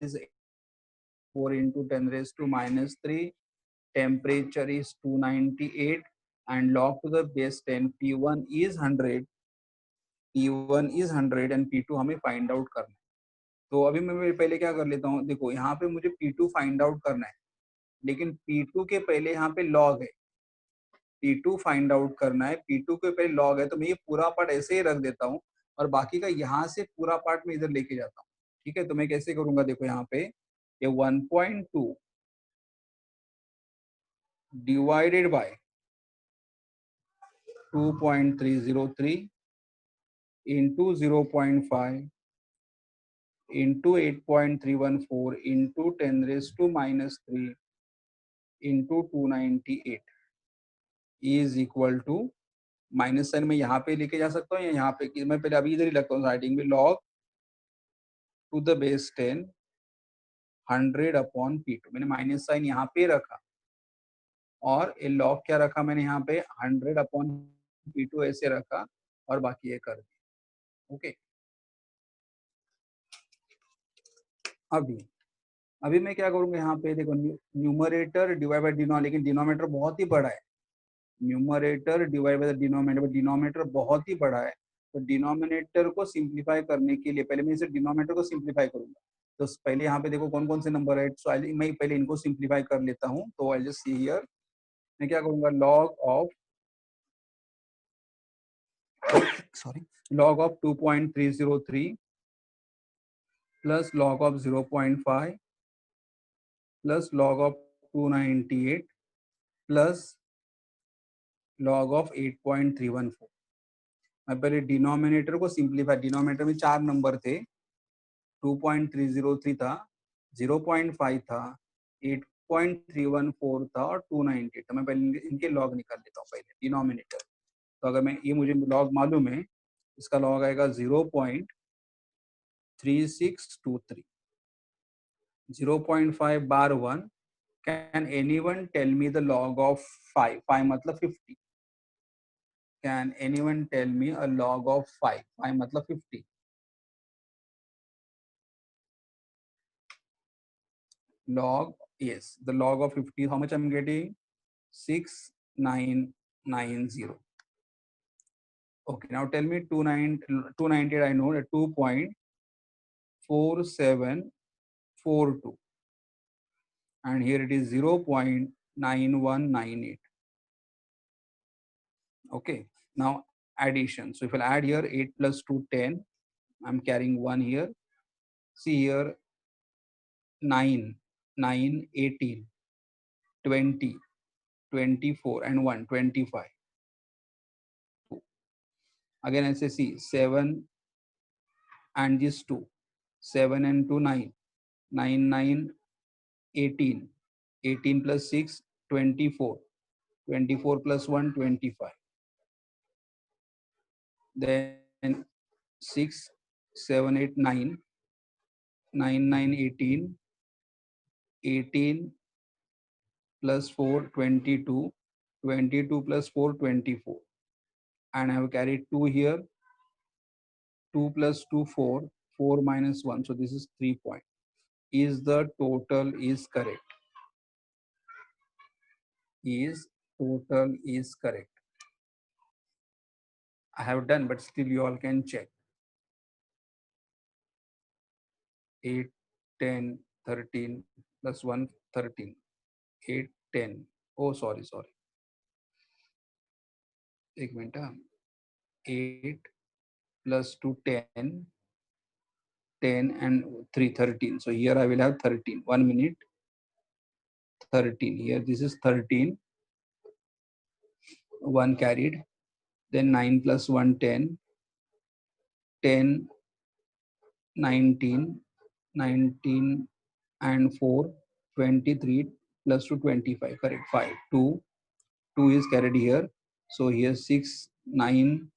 is 4 into 10⁻³ temperature is 298 and log to the base 10 P1 is 100, P1 is 100 and P2 हमें फाइंड आउट करना है। तो अभी मैं पहले क्या कर लेता हूँ, देखो यहाँ पे मुझे P2 फाइंड आउट करना है, लेकिन P2 के पहले यहाँ पे लॉग है, P2 फाइंड आउट करना है, P2 के पहले लॉग है, तो मैं ये पूरा पार्ट ऐसे ही रख देता हूँ और बाकी का यहाँ से पूरा पार्ट में इधर लेके जाता हूँ। ठीक है, तो मैं कैसे करूंगा, देखो यहाँ पे ये 1.2 divided by 2.303 into 0.5 into 8.314 into 10⁻³ into 298 is equal to, minus sign में यहाँ पे लेके जा सकता हूँ या यहाँ पे, मैं पहले अभी इधर ही लगता हूँ राइटिंग में, log to the base 10 100 upon P2। मैंने माइनस साइन यहाँ पे रखा और ये log क्या रखा मैंने यहाँ पे 100/P2 ऐसे रखा और बाकी ये कर दिया। ओके, अभी मैं क्या करूंगा यहाँ पे, देखो न्यूमरेटर डिवाइड बाय डिनोमिनेटर, लेकिन डिनोमिनेटर बहुत ही बड़ा है। Numerator divide by denominator, denominator बहुत ही बड़ा है, तो डिनोमिनेटर को सिंप्लीफाई करने के लिए पहले मैं इसे डिनोमिनेटर को सिंप्लीफाई करूंगा। तो पहले यहाँ पे देखो कौन कौन से नंबर है, सो मैं पहले इनको सिंप्लीफाई कर लेता हूँ। तो आई जस्ट सी हियर, मैं क्या करूंगा, log of 2.303 plus log of 0.5 plus log of 298 plus log of 8.314। मैं पहले डिनोमिनेटर को सिंप्लीफाई, डिनोमिनेटर में 4 नंबर थे, 2.303 था, 0.5 था, 8.314 था और 298 था। मैं पहले इनके लॉग निकाल लेता हूँ पहले डिनोमिनेटर। तो अगर मैं ये मुझे लॉग मालूम है, इसका लॉग आएगा 0.3623, 0.5 bar 1। Can anyone tell me the log of 5? 5 मतलब 50। Can anyone tell me a log of 5? 5 मतलब 50। Log, yes, the log of 50, how much I'm getting? 6990. Okay, now tell me 290, I know that 2.4742, and here it is 0.9198. Okay, now addition. So if I'll add here 8 plus 2, 10, I'm carrying 1 here. See here 9, 9, 18, 20, 24, and 1, 25. Again I say see 7 and this 2, 7 and 2, 9, 9, 9, 18, 18 plus 6, 24, 24 plus 1, 25. Then 6, 7, 8, 9, 9, 9, 18, 18 plus 4, 22, 22 plus 4, 24. And I have carried 2 here, 2 plus 2, 4, 4 minus 1. So this is 3 point. Is the total is correct? Is total is correct? I have done, but still you all can check. 8, 10, 13 plus 1, 13. 8, 10. Oh, sorry. 1 minute. 8 plus 2, 10. 10 and 3, 13. So here I will have 13. 1 minute. 13. Here this is 13. 1 carried. Then 9 plus 1, 10. 10, 19. 19 and 4, 23 plus 2, 25. Correct. 5. 2 is carried here. So here 6, 9.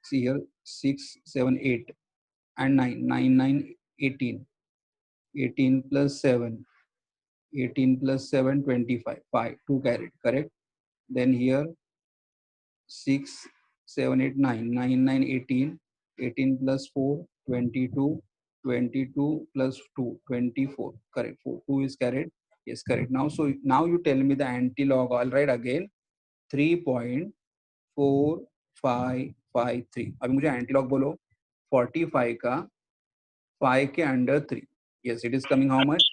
See here 6, 7, 8 and 9. 9, 9, 18. 18 plus 7. 18 plus 7, 25. 5. 2 carried. Correct. Then here 6, 7, 8, 9. 9, 9, 18. 18 plus 4, 22. 22 plus 2, 24. Correct. 4. 2 is carried. Yes, correct. Now, so now you tell me the anti-log. All right, again 3.4553. अभी मुझे anti-log बोलो 45 का 5 के under 3. Yes, it is coming how much?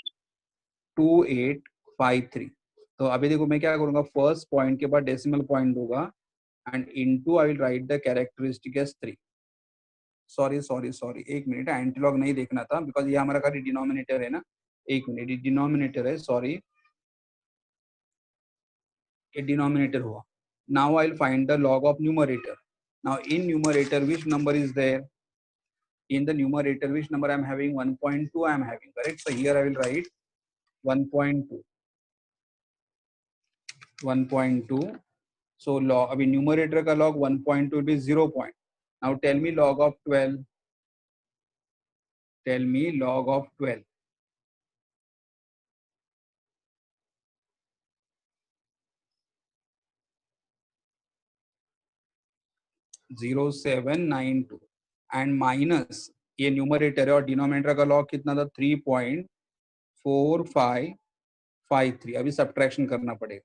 2853. तो अभी देखो मैं क्या करूंगा, फर्स्ट पॉइंट के बाद डेसिमल पॉइंट दूंगा and into I will write the characteristic as 3. Sorry 1 minute, antilog नहीं देखना था बिकॉज ये हमारा खाली डिनोमिनेटर है ना. 1 मिनट, ये डिनोमिनेटर है, सॉरी ये डिनोमिनेटर हुआ. Now I will find the log of numerator. Now in numerator which number is there? In the numerator which number I am having? 1.2 I am having, correct? So here I will write 1.2. 1.2. So log, अभी numerator का log 1.2 will be 0 point. Now tell me log of 12. Tell me log of 12. 0792 and minus ये numerator है और denominator का log कितना था 3.4553. अभी subtraction करना पड़ेगा.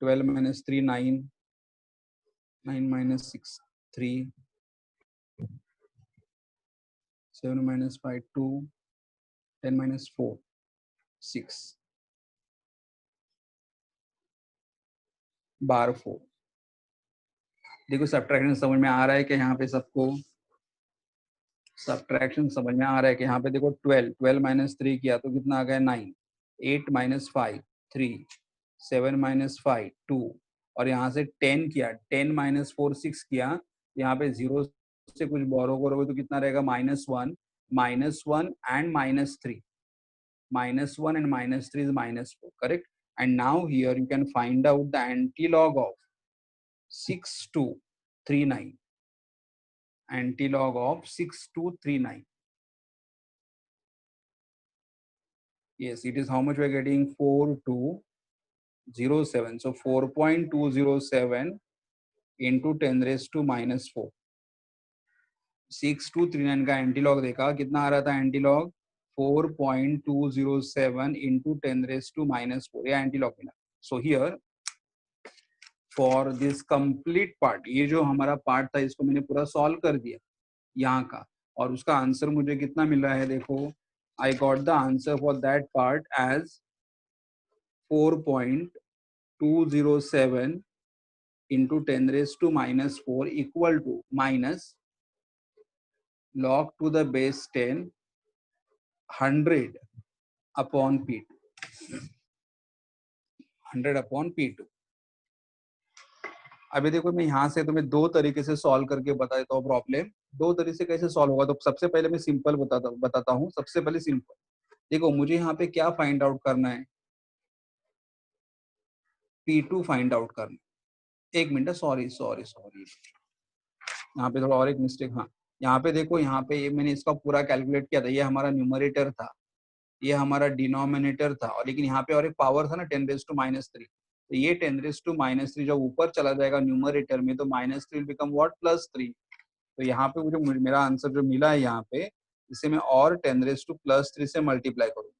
12 minus 3 9, 9 minus 6 3, 7 minus 5 2, 10 minus 4 6, बार 4. देखो सब्ट्रैक्शन समझ में आ रहा है कि यहाँ पे सबको सब्ट्रैक्शन समझ में आ रहा है कि यहाँ पे देखो 12 माइनस 3 किया तो कितना आ गया 9, 8 माइनस 5 3, 7 माइनस 5 2 और यहाँ से 10 किया 10 माइनस 4 6 किया. यहाँ पे 0 से कुछ बोरो करोगे तो कितना रहेगा -1 and -3. -1 and -3 is -4, correct? And now here you can find out the antilog of 6239. Antilog of 6239. Yes, it is how much we are getting 4207. So 4.207 into 10 raised to -4. 6239 का एंटीलॉग देखा कितना आ रहा था एंटीलॉग 4.207 into 10 raised to -4. ये antilog मिला. So here for this complete part ये जो हमारा पार्ट था इसको मैंने पूरा सॉल्व कर दिया यहाँ का और उसका आंसर मुझे कितना मिला है देखो I got the answer for that part as 4.207 into 10 raised to -4 equal to minus log to the base 10 100 upon P2. 100 upon P2. अभी देखो मैं यहाँ से तुम्हें दो तरीके से सॉल्व करके बता देता हूँ प्रॉब्लम. दो तरीके से कैसे सॉल्व होगा तो सबसे पहले मैं सिंपल बताता हूँ. सबसे पहले सिंपल देखो मुझे यहाँ पे क्या फाइंड आउट करना है P2 फाइंड आउट करना. एक मिनट सॉरी यहाँ पे थोड़ा और एक मिस्टेक. हाँ यहाँ पे देखो यहाँ पे ये मैंने इसका पूरा कैलकुलेट किया था. ये हमारा न्यूमरेटर था ये हमारा डिनोमिनेटर था और लेकिन यहाँ पे और एक पावर था ना 10 raised to -3. तो ये 10 raised to -3 जब ऊपर चला जाएगा न्यूमरेटर में तो -3 विल बिकम व्हाट +3. तो यहाँ पे मुझे मेरा आंसर जो मिला है यहाँ पे इसे मैं और 10 raised to +3 से मल्टीप्लाई करूँ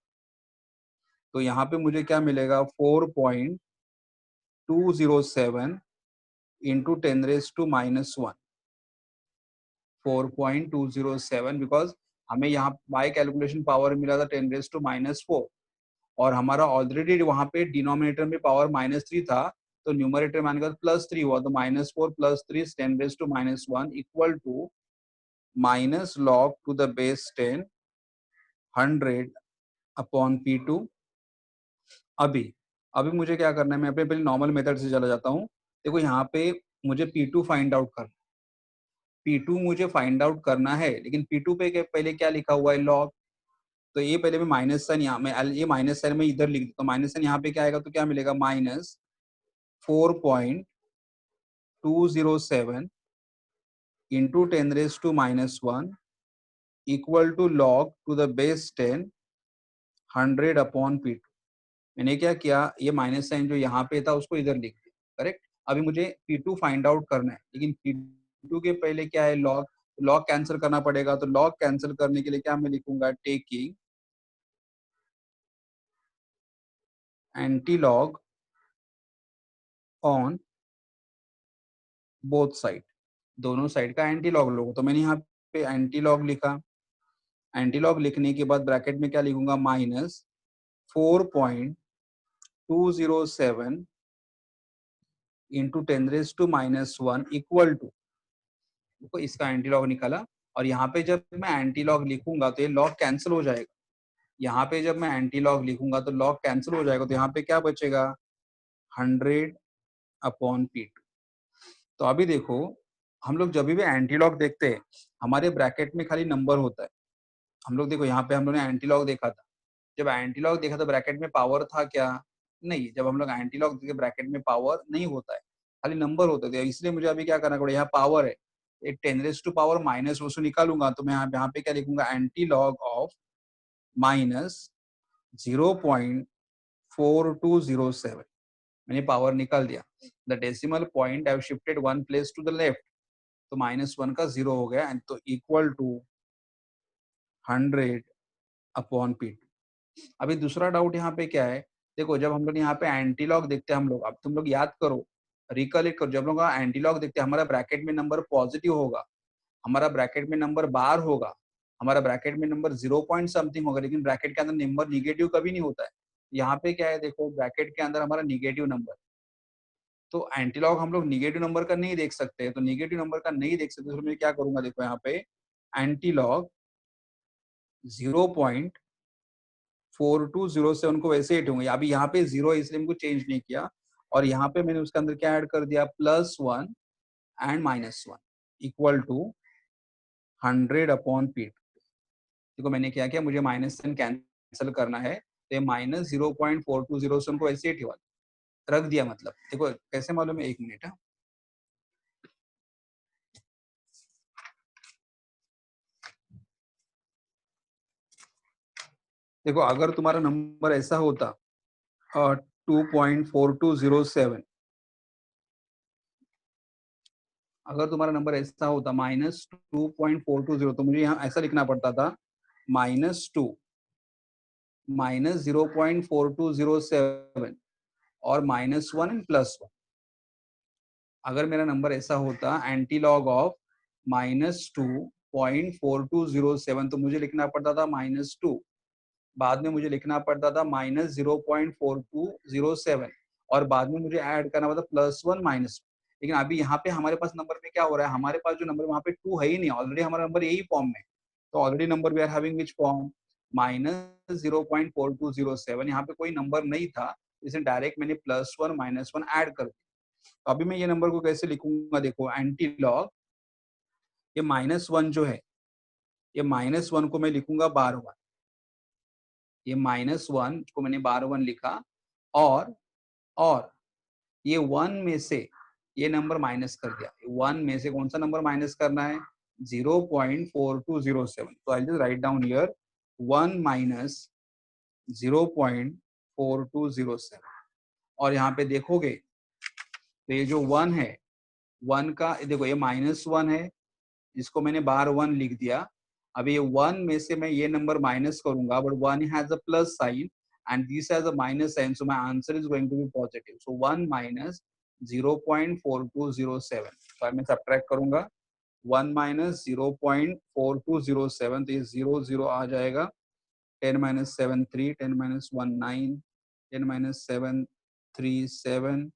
तो यहाँ पे मुझे क्या मिलेगा 4.207 into 10 raised to -1. 4.207 बिकॉज हमें यहाँ बाय कैलकुलेशन पावर मिला था 10 raised to -4 और हमारा ऑलरेडी वहां पे डिनोमिनेटर में पावर -3 था तो न्यूमरेटर मान के +3 हुआ तो -4 +3 10 raised to -1 equal to minus log to the base 10 100 upon P2. अभी मुझे क्या करना है मैं अपने पहले नॉर्मल मेथड से चला जाता हूँ. देखो यहाँ पे मुझे P2 फाइंड आउट करना मुझे फाइंड आउट करना है लेकिन P2 पे पहले क्या लिखा हुआ है लॉग. तो ये पहले मैं माइनस साइन यहाँ में ये माइनस साइन में इधर लिख देता हूँ. माइनस साइन यहाँ पे क्या आएगा तो क्या मिलेगा -4.207 into 10 raised to -1 equal to log to the base 10 100 upon P2. मैंने क्या किया ये माइनस साइन जो यहाँ पे था उसको इधर लिख दिया. करेक्ट. अभी मुझे P2 फाइंड आउट करना है लेकिन P2 के पहले क्या है लॉग कैंसिल करना पड़ेगा. तो लॉग कैंसिल करने के लिए क्या मैं लिखूंगा taking antilog on both side. दोनों साइड का एंटीलॉग लो. तो मैंने यहाँ पे एंटीलॉग लिखा. एंटीलॉग लिखने के बाद ब्रैकेट में क्या लिखूंगा -4.207 into 10 raised to -1 equal to देखो इसका एंटीलॉग निकाला और यहाँ पे जब मैं एंटीलॉग लिखूंगा तो ये लॉग कैंसिल हो जाएगा. यहाँ पे जब मैं एंटीलॉग लिखूंगा तो लॉग कैंसिल हो जाएगा तो यहाँ पे क्या बचेगा 100 अपॉन P2. तो अभी देखो हम लोग जब भी एंटीलॉग देखते हैं हमारे ब्रैकेट में खाली नंबर होता है. हम लोग देखो यहाँ पे हम लोग ने एंटीलॉग देखा था. जब एंटीलॉग देखा तो ब्रैकेट में पावर था क्या नहीं. जब हम लोग एंटीलॉग देखे ब्रैकेट में पावर नहीं होता है खाली नंबर होते थे. इसलिए मुझे अभी क्या करना पड़ेगा यहाँ पावर है एक 10 raised to पावर माइनस उसको निकालूंगा तो मैं यहाँ पे क्या लिखूंगा एंटीलॉग ऑफ -0.4207. मैंने पावर निकाल दिया. The decimal point I have shifted one place to the left. तो -1 का 0 हो गया, एंड तो इक्वल टू 100 अपॉन P2। अभी दूसरा डाउट यहाँ पे क्या है, देखो जब हम लोग यहाँ पे एंटीलॉग देखते हैं हम लोग, अब तुम लोग याद करो, रिकलेक्ट करो, जब लोग एंटीलॉग देखते हैं हमारा ब्रैकेट में नंबर पॉजिटिव होगा, हमारा ब्रैकेट में नंबर बार होगा, हमारा ब्रैकेट में नंबर 0 पॉइंट समथिंग होगा, लेकिन ब्रैकेट के अंदर नंबर निगेटिव कभी नहीं होता है। यहाँ पे क्या है, देखो ब्रैकेट के अंदर हमारा निगेटिव नंबर, तो एंटीलॉग हम लोग निगेटिव नंबर का नहीं देख सकते, तो निगेटिव नंबर का नहीं देख सकते तो मैं क्या करूंगा, देखो यहाँ पे एंटीलॉग 0.4207 को वैसे हिट होंगे, अभी यहाँ पे 0 इसलिए हमको चेंज नहीं किया, और यहाँ पे मैंने उसके अंदर क्या ऐड कर दिया, +1 and -1 equal to 100 upon P2। देखो मैंने क्या किया, मुझे -10 कैंसिल करना है, तो -0.4207 को ऐसे ही रख दिया, मतलब देखो कैसे मालूम है, 1 मिनट है। देखो अगर तुम्हारा नंबर ऐसा होता 2.4207, अगर तुम्हारा नंबर ऐसा होता -2.420, तो मुझे यहाँ ऐसा लिखना पड़ता था -2 -0.4207 और -1 एंड +1। अगर मेरा नंबर ऐसा होता एंटीलॉग ऑफ -2.4207, तो मुझे लिखना पड़ता था -2, बाद में मुझे लिखना पड़ता था -0.4207, और बाद में मुझे ऐड करना पड़ता +1 -1। लेकिन अभी यहाँ पे हमारे पास नंबर में क्या हो रहा है, हमारे पास जो नंबर वहाँ पे 2 है ही नहीं, ऑलरेडी हमारा नंबर यही फॉर्म में, तो already number we are having which form, -0.4207, यहाँ पे कोई नंबर नहीं था, इसलिए डायरेक्ट मैंने +1 -1 ऐड कर दिया। तो अभी मैं ये नंबर को कैसे लिखूंगा, देखो एंटीलॉग, ये -1 जो है, ये -1 को मैं लिखूंगा बार 1, ये -1 को मैंने बार 1 लिखा, और ये 1 में से ये नंबर माइनस कर दिया, 1 में से कौन सा नंबर माइनस करना है, 0.4207, तो I just write down here 1 minus 0.4207, और यहाँ पे देखोगे तो ये जो 1 है, 1 का देखो ये -1 है, जिसको मैंने बार 1 लिख दिया। अभी ये 1 में से मैं ये नंबर माइनस करूंगा, but 1 has a plus sign and this has a minus sign, so my answer is going to be positive. So 1 minus 0.4207, तो मैं सब्ट्रैक्ट करूंगा 1 माइनस 0.4207, तो ये 0 0 आ जाएगा, 10 minus 7 3, 10 minus 1 9, 10 minus 7 3 7,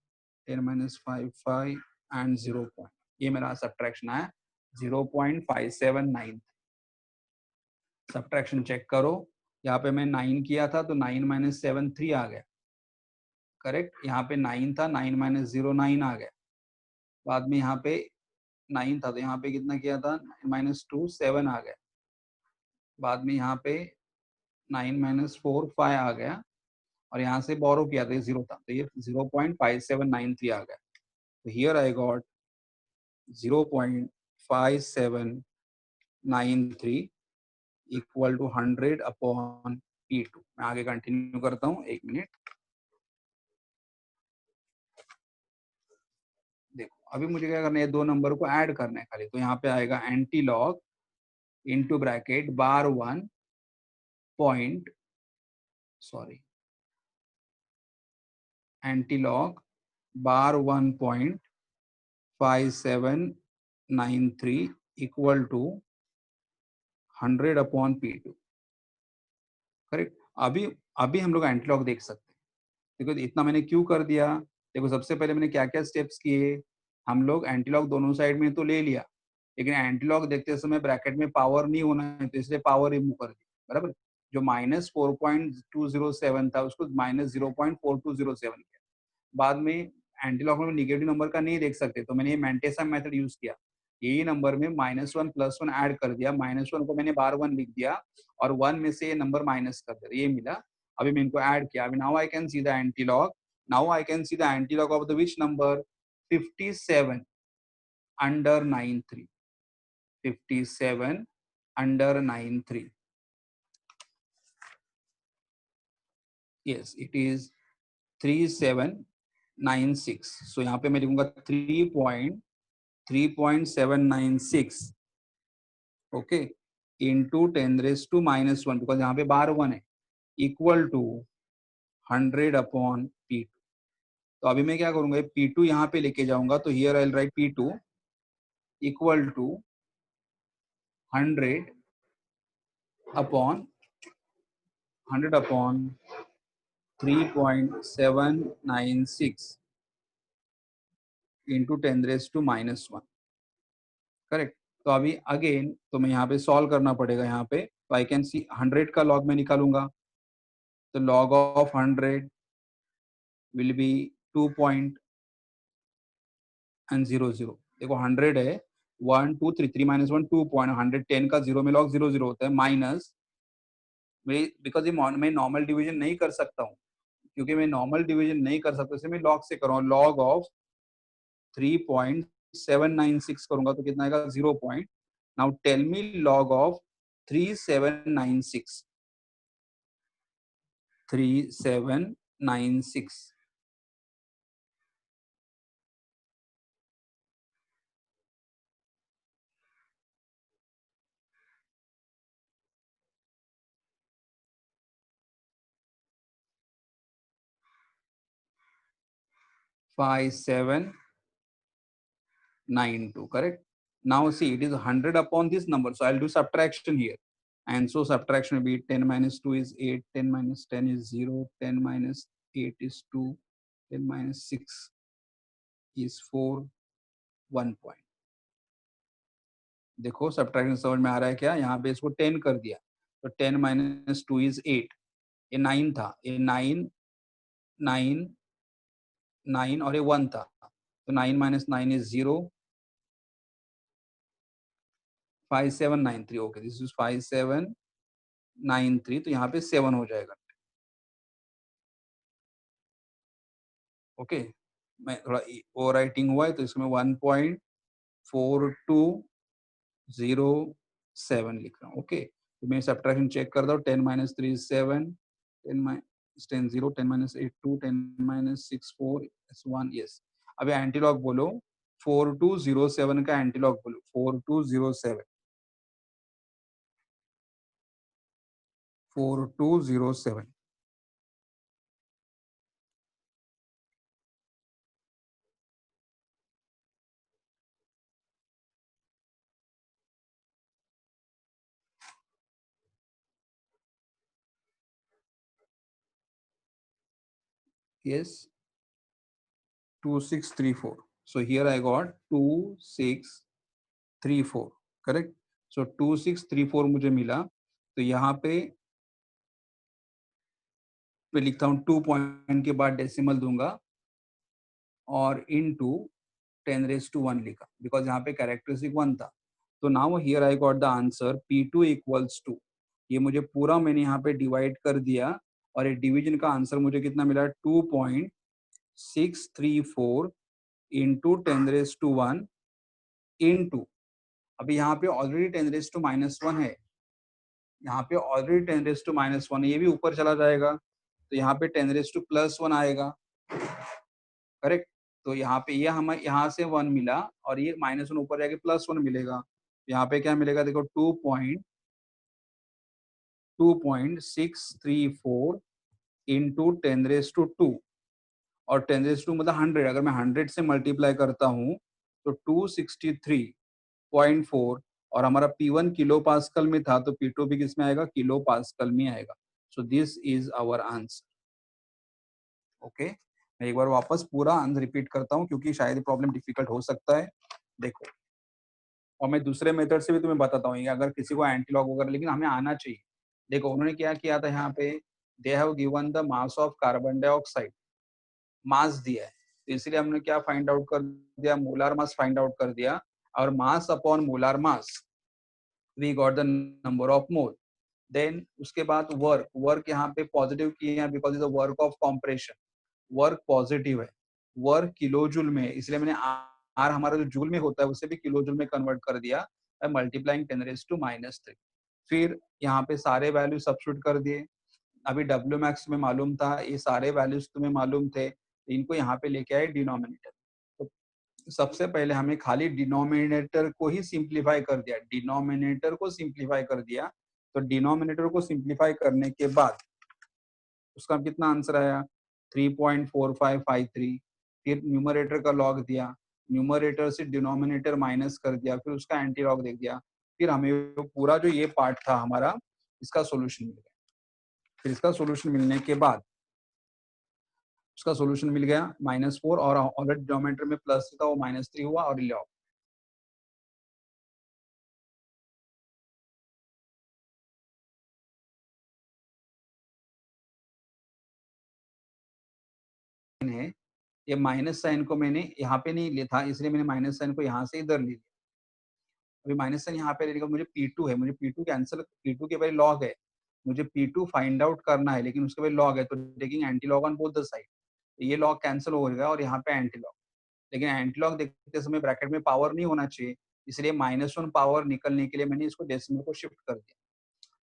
10 minus 5 5 and 0 point, ये मेरा subtraction आया 0.579। सब्ट्रैक्शन चेक करो, यहाँ पे मैं 9 किया था तो 9 माइनस 7 3 आ गया, करेक्ट। यहाँ पे 9 था, 9 माइनस 0 9 आ गया, बाद में यहाँ पे 9 था तो यहाँ पे कितना किया था, 9 माइनस 2 7 आ गया, बाद में यहाँ पे 9 माइनस 4 5 आ गया, और यहाँ से बोरो किया था, ये 0 था, तो ये 0.5793 आ गया। तो here I got 0.5793 equal to 100 upon P2। मैं आगे कंटिन्यू करता हूँ, 1 मिनट। देखो अभी मुझे क्या करना है, दो नंबर को ऐड करना है खाली, तो यहाँ पे आएगा antilog into bracket bar 1 point, sorry, antilog bar 1.5793 equal to 100 upon P2, correct. अभी अभी हम लोग एंटीलॉग देख सकते हैं, देखो इतना मैंने क्यों कर दिया, देखो सबसे पहले मैंने क्या क्या स्टेप्स किए, हम लोग एंटीलॉग दोनों साइड में तो ले लिया, लेकिन एंटीलॉग देखते समय ब्रैकेट में पावर नहीं होना है, तो इसलिए पावर रिमूव कर दिया, बराबर। जो -4.207 था उसको -0.4207 किया, बाद में एंटीलॉग में निगेटिव नंबर का नहीं देख सकते, तो मैंने ये मैंटेसा मेथड यूज किया, यही नंबर में -1 +1 ऐड कर दिया, -1 को मैंने बार 1 लिख दिया, और 1 में से ये नंबर माइनस कर दिया, ये मिला। अभी मैं इनको ऐड किया, अभी now I can see the antilog, now I can see the antilog of the which number, 57 under 93, 57 under 93, yes it is 3796। सो यहाँ पे मैं लिखूंगा 3.3796 3.796 ओके इंटू 10⁻⁻⁻⁻⁻⁻, बिकॉज यहाँ पे बार 1 है, इक्वल टू 100/P2। तो अभी मैं क्या करूंगा, P2 यहाँ पे लेके जाऊंगा, तो here I will write P2 equal to 100/3.796 into 10⁻⁻⁻⁻⁻, correct. तो अभी अगेन तो मैं यहाँ पे सॉल्व करना पड़ेगा, यहाँ पे तो आई कैन सी 100 का लॉग में निकालूंगा, तो लॉग ऑफ 100 विल बी 2.00। देखो 100 है, 1 2 3 3 माइनस 1 2 पॉइंट, 110 का 0 में लॉग 0 होता है, माइनस बिकॉज ये मैं नॉर्मल डिवीजन नहीं कर सकता हूँ, क्योंकि मैं नॉर्मल डिवीजन नहीं कर सकता, इसलिए मैं लॉग से करूँ, लॉग ऑफ 3.796 करूंगा तो कितना आएगा 0 point. Now tell me log of 3796 3796 5792, correct? Now see, it is 100 upon this number, so I'll do subtraction here, and so subtraction will be 10 minus 2 is 8, 10 minus 10 is 0, 10 minus 8 is 2, 10 minus 6 is 4, 1 point। देखो subtraction समझ में आ रहा है क्या, यहाँ पे इसको 10 कर दिया, तो 10 minus 2 is 8, ये 9 था, ये 9 9 9 और ये 1 था, तो 9 minus 9 is 0, 5793, okay this is 5793, तो यहाँ पे 7 हो जाएगा, ओके। मैं थोड़ा ओवर राइटिंग हुआ है, तो इसमें 1.4207 लिख रहा हूँ, ओके। तो मैं सब्ट्रैक्शन चेक कर दो, 10 minus 3 is 7, 10 minus 10 0, 10 minus 8 2, 10 minus 6 4 1, yes. अभी एंटीलॉग बोलो, 4207 का एंटीलॉग बोलो, 4207 4207। yes 2634, so here I got 2634, correct। so 2634 मुझे मिला, तो यहाँ पे मैं लिखता हूँ 2 पॉइंट के बाद डेसिमल दूंगा और इनटू 10⁻1 लिखा, बिकॉज यहाँ पे कैरेक्टरिस्टिक 1 था। तो now here I got the answer P2 equals to, ये मुझे पूरा मैंने यहाँ पे डिवाइड कर दिया, और ये डिवीजन का आंसर मुझे कितना मिला, 2.634 इंटू 10⁻1 इंटू, अभी यहाँ पे ऑलरेडी 10⁻⁻1 है, यहाँ पे ऑलरेडी 10⁻1 है, ये भी ऊपर चला जाएगा, तो यहाँ पे 10⁻+1 आएगा, करेक्ट। तो यहाँ पे ये हमें यहाँ से 1 मिला, और ये -1 ऊपर जाके +1 मिलेगा, यहाँ पे क्या मिलेगा, देखो 2.634 इंटू 10⁻2, और 10⁻2 मतलब 100, अगर मैं 100 से मल्टीप्लाई करता हूँ तो 263.4, और हमारा P1 किलो पास्कल में था, तो P2 भी किस में आएगा, किलो पास्कल में आएगा। So this is our answer, okay. मैं एक बार वापस पूरा आंसर रिपीट करता हूँ, क्योंकि शायद प्रॉब्लम डिफिकल्ट हो सकता है, देखो। और मैं दूसरे मेथड से भी तुम्हें बताता हूँ, अगर किसी को एंटीलॉग वगैरह, लेकिन हमें आना चाहिए। देखो उन्होंने क्या किया था, यहाँ पे they have given the mass of carbon dioxide, mass दिया है, तो इसलिए हमने क्या फाइंड आउट कर दिया, मोलार मास फाइंड आउट कर दिया, और mass upon molar mass we got the number of mole. Then उसके बाद वर्क यहाँ पे पॉजिटिव किए हैं, because is the work of compression, work positive है, वर्क किलो जूल में है, इसलिए मैंने आर हमारा जो जूल में होता है उसे भी किलो जूल में कन्वर्ट कर दिया बाय मल्टीप्लाइंग 10⁻⁻3। फिर यहाँ पे सारे वैल्यू सब्स्टिट्यूट कर दिए, अभी डब्ल्यू मैक्स तुम्हें मालूम था, ये सारे वैल्यूज तुम्हें मालूम थे, तो इनको यहाँ पे लेके आए डिनोमिनेटर, तो सबसे पहले हमें खाली डिनोमिनेटर को ही सिंप्लीफाई कर दिया, डिनोमिनेटर को सिंप्लीफाई कर दिया। तो डिनोमिनेटर को सिंप्लीफाई करने के बाद उसका कितना आंसर आया 3.4553। फिर न्यूमरेटर का लॉग दिया, न्यूमरेटर से डिनोमिनेटर माइनस कर दिया, फिर उसका एंटी लॉग देख दिया। फिर हमें वो पूरा जो ये पार्ट था हमारा, इसका सॉल्यूशन मिल गया। फिर इसका सॉल्यूशन मिलने के बाद उसका सॉल्यूशन मिल गया -4, और ऑलरेडी डिनोमिनेटर में प्लस था वो -3 हुआ और लॉग। है ये माइनस साइन को मैंने यहाँ पे नहीं लिया था, इसलिए मैंने माइनस साइन को यहाँ से इधर ले लिया। अभी माइनस साइन यहाँ पे लेने का मुझे P2 है, मुझे P2 कैंसिल, P2 के पहले लॉग है, मुझे P2 फाइंड आउट करना है, लेकिन उसके पहले लॉग है, तो taking antilog on both the side, ये लॉग कैंसिल हो गया और यहाँ पे एंटी लॉग। लेकिन एंटी लॉग देखते समय ब्रैकेट में पावर नहीं होना चाहिए, इसलिए -1 पावर निकलने के लिए मैंने इसको डेसिमल को शिफ्ट कर दिया।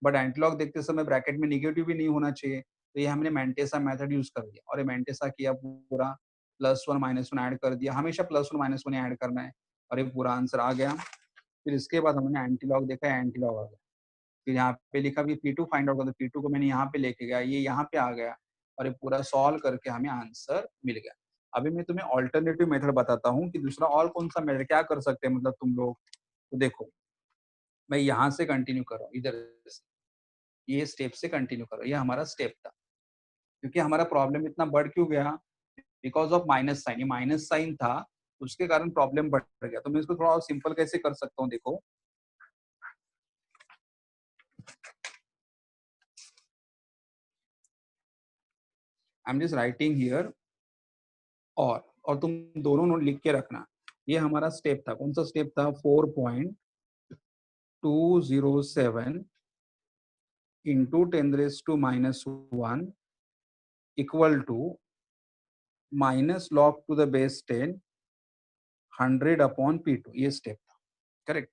बट एंटी लॉग देखते समय ब्रैकेट में निगेटिव भी नहीं होना चाहिए, तो ये हमने मैंटेसा मेथड यूज कर दिया, और ये मैंटेसा किया पूरा, +1 -1 ऐड कर दिया, हमेशा +1 -1 ऐड करना है, और ये पूरा आंसर आ गया। फिर इसके बाद हमने एंटी लॉग देखा, एंटी लॉग आ गया। फिर यहाँ पे लिखा भी P2 फाइंड आउट कर, P2 को मैंने यहाँ पे लेके गया, ये यहाँ पे आ गया, और ये पूरा सॉल्व करके हमें आंसर मिल गया। अभी मैं तुम्हें ऑल्टरनेटिव मेथड बताता हूँ कि दूसरा और कौन सा मेथड क्या कर सकते हैं, मतलब तुम लोग। तो देखो, मैं यहाँ से कंटिन्यू कर रहा हूँ, इधर से ये स्टेप से कंटिन्यू करो, ये हमारा स्टेप था। क्योंकि हमारा प्रॉब्लम इतना बढ़ क्यों गया, बिकॉज ऑफ माइनस साइन, ये माइनस साइन था, उसके कारण प्रॉब्लम बढ़ गया। तो मैं इसको थोड़ा और सिंपल कैसे कर सकता हूँ, देखो I am just writing here, और तुम दोनों नोट लिख के रखना। ये हमारा स्टेप था, कौन सा स्टेप था, 4.207 into 10⁻⁻1 equal to -log⁻10 100/P2, ये स्टेप था, करेक्ट।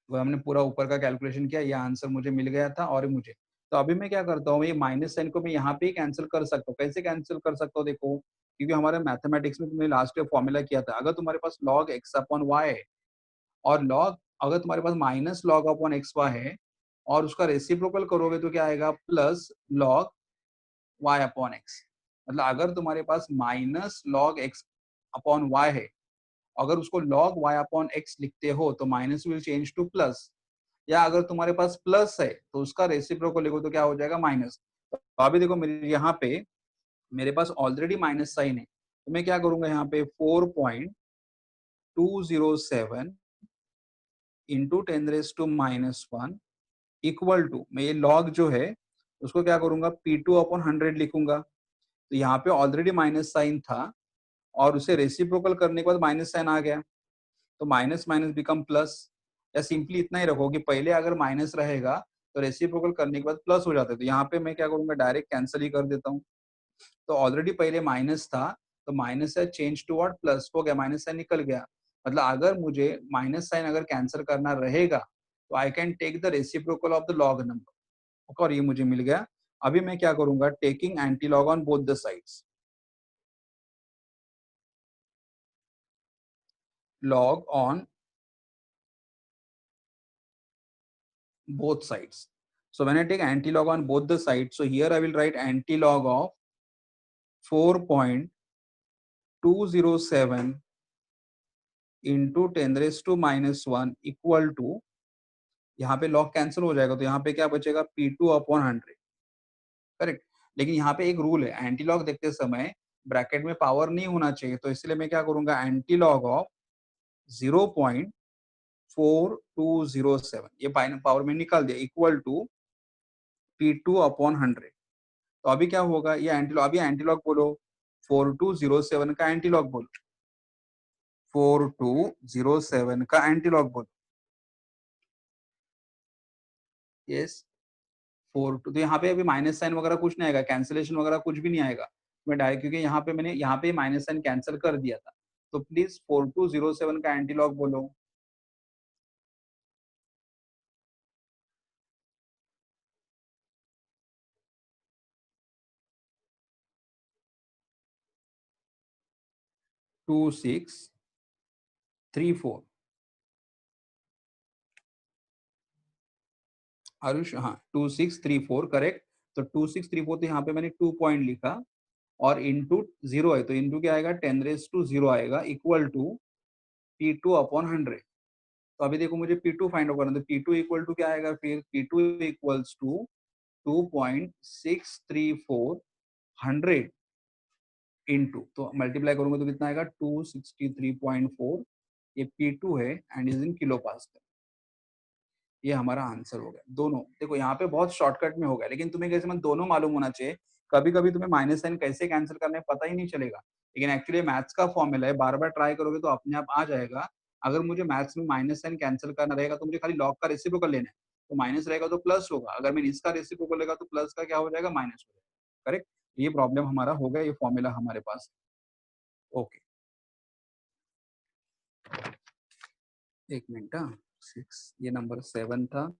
वो हमने पूरा ऊपर का कैलकुलेशन किया, ये आंसर मुझे मिल गया था। और मुझे तो अभी मैं क्या करता हूँ, ये माइनस साइन को मैं यहाँ पे ही कैंसिल कर सकता हूँ। कैसे कैंसिल कर सकता हूँ, देखो, क्योंकि हमारे मैथमेटिक्स में तुमने लास्ट ईयर फॉर्मूला किया था, अगर तुम्हारे पास log x/y है, और log, अगर तुम्हारे पास -log/xy है, और उसका रेसिप्रोकल करोगे तो क्या आएगा, +log y/x। मतलब अगर तुम्हारे पास -log x/y है, अगर उसको log y/x लिखते हो तो minus will change two plus, या अगर तुम्हारे पास प्लस है तो उसका रेसिप्रोकल लिखो तो क्या हो जाएगा, माइनस। तो अभी देखो, मेरे यहाँ पे मेरे पास ऑलरेडी माइनस साइन है, तो मैं क्या करूंगा, यहाँ पे 4.207 इंटू 10⁻⁻1 इक्वल टू, मैं ये लॉग जो है उसको क्या करूंगा, P2/100 लिखूंगा। तो यहाँ पे ऑलरेडी माइनस साइन था, और उसे रेसिप्रोकल करने के बाद माइनस साइन आ गया, तो माइनस माइनस बिकम प्लस। या सिंपली इतना ही रखो कि पहले अगर माइनस रहेगा तो रेसिप्रोकल करने के बाद प्लस हो जाता है, तो यहाँ पे मैं क्या करूंगा, डायरेक्ट कैंसिल ही कर देता हूँ। तो ऑलरेडी पहले माइनस था, तो माइनस से चेंज टू व्हाट, प्लस हो गया, माइनस साइन निकल गया। मतलब अगर मुझे माइनस साइन अगर कैंसिल करना रहेगा, तो I can take the reciprocal of the log number, और ये मुझे मिल गया। अभी मैं क्या करूंगा, taking antilog on both the sides, log on both sides. So when I take anti-log on both the sides, so here I will write anti-log of 4.207 into 10⁻⁻1 equal to, यहाँ पे log कैंसिल हो जाएगा, तो यहाँ पे क्या बचेगा, P2/100, correct. लेकिन यहाँ पे एक रूल है, एंटी लॉग देखते समय ब्रैकेट में पावर नहीं होना चाहिए, तो इसलिए मैं क्या करूंगा, एंटी लॉग ऑफ 0.4207, ये पावर में निकाल दिया, इक्वल टू P2/100। तो अभी क्या होगा, ये एंटीलॉग, अभी एंटीलॉग बोलो, 4207 का एंटीलॉग बोलो, 4207 का एंटीलॉग बोलो, यस 42। तो यहाँ पे अभी माइनस साइन वगैरह कुछ नहीं आएगा, कैंसिलेशन वगैरह कुछ भी नहीं आएगा, मैं डायरेक्ट, क्योंकि यहाँ पे मैंने यहाँ पे माइनस साइन कैंसिल कर दिया था। तो प्लीज 4207 का एंटीलॉग बोलो, 26 34 आरुष, हाँ 2634 करेक्ट। तो 2634 तो यहाँ पे मैंने 2 पॉइंट लिखा और इंटू 0 है तो इंटू क्या आएगा 10⁻⁴ आएगा इक्वल टू P2 अपॉन 100। तो अभी देखो मुझे P2 फाइंड आउट करना, तो P2 इक्वल टू क्या आएगा फिर, P2 इक्वल्स टू 2.634 100 इंटू, तो मल्टीप्लाई करूंगा तो कितना आएगा 263.4। ये P2 है and is in kilo pascal. ये हमारा आंसर हो गया। दोनों देखो यहाँ पे बहुत शॉर्टकट में हो गया, लेकिन तुम्हें कैसे मतलब दोनों मालूम होना चाहिए। कभी कभी तुम्हें माइनस साइन कैसे कैंसिल करना है पता ही नहीं चलेगा, लेकिन एक्चुअली मैथ्स का फॉर्मूला है, बार बार ट्राई करोगे तो अपने आप आ जाएगा। अगर मुझे मैथ्स में माइनस साइन कैंसिल करना रहेगा तो मुझे खाली लॉग का रेसिप्रोकल लेना है, तो माइनस रहेगा तो प्लस होगा, अगर मैं इसका रेसिप्रोकल लेगा तो प्लस का क्या हो जाएगा माइनस हो जाएगा। करेक्ट, ये प्रॉब्लम हमारा हो गया, ये फॉर्मूला हमारे पास। ओके एक मिनट, 6 ये नंबर 7 था,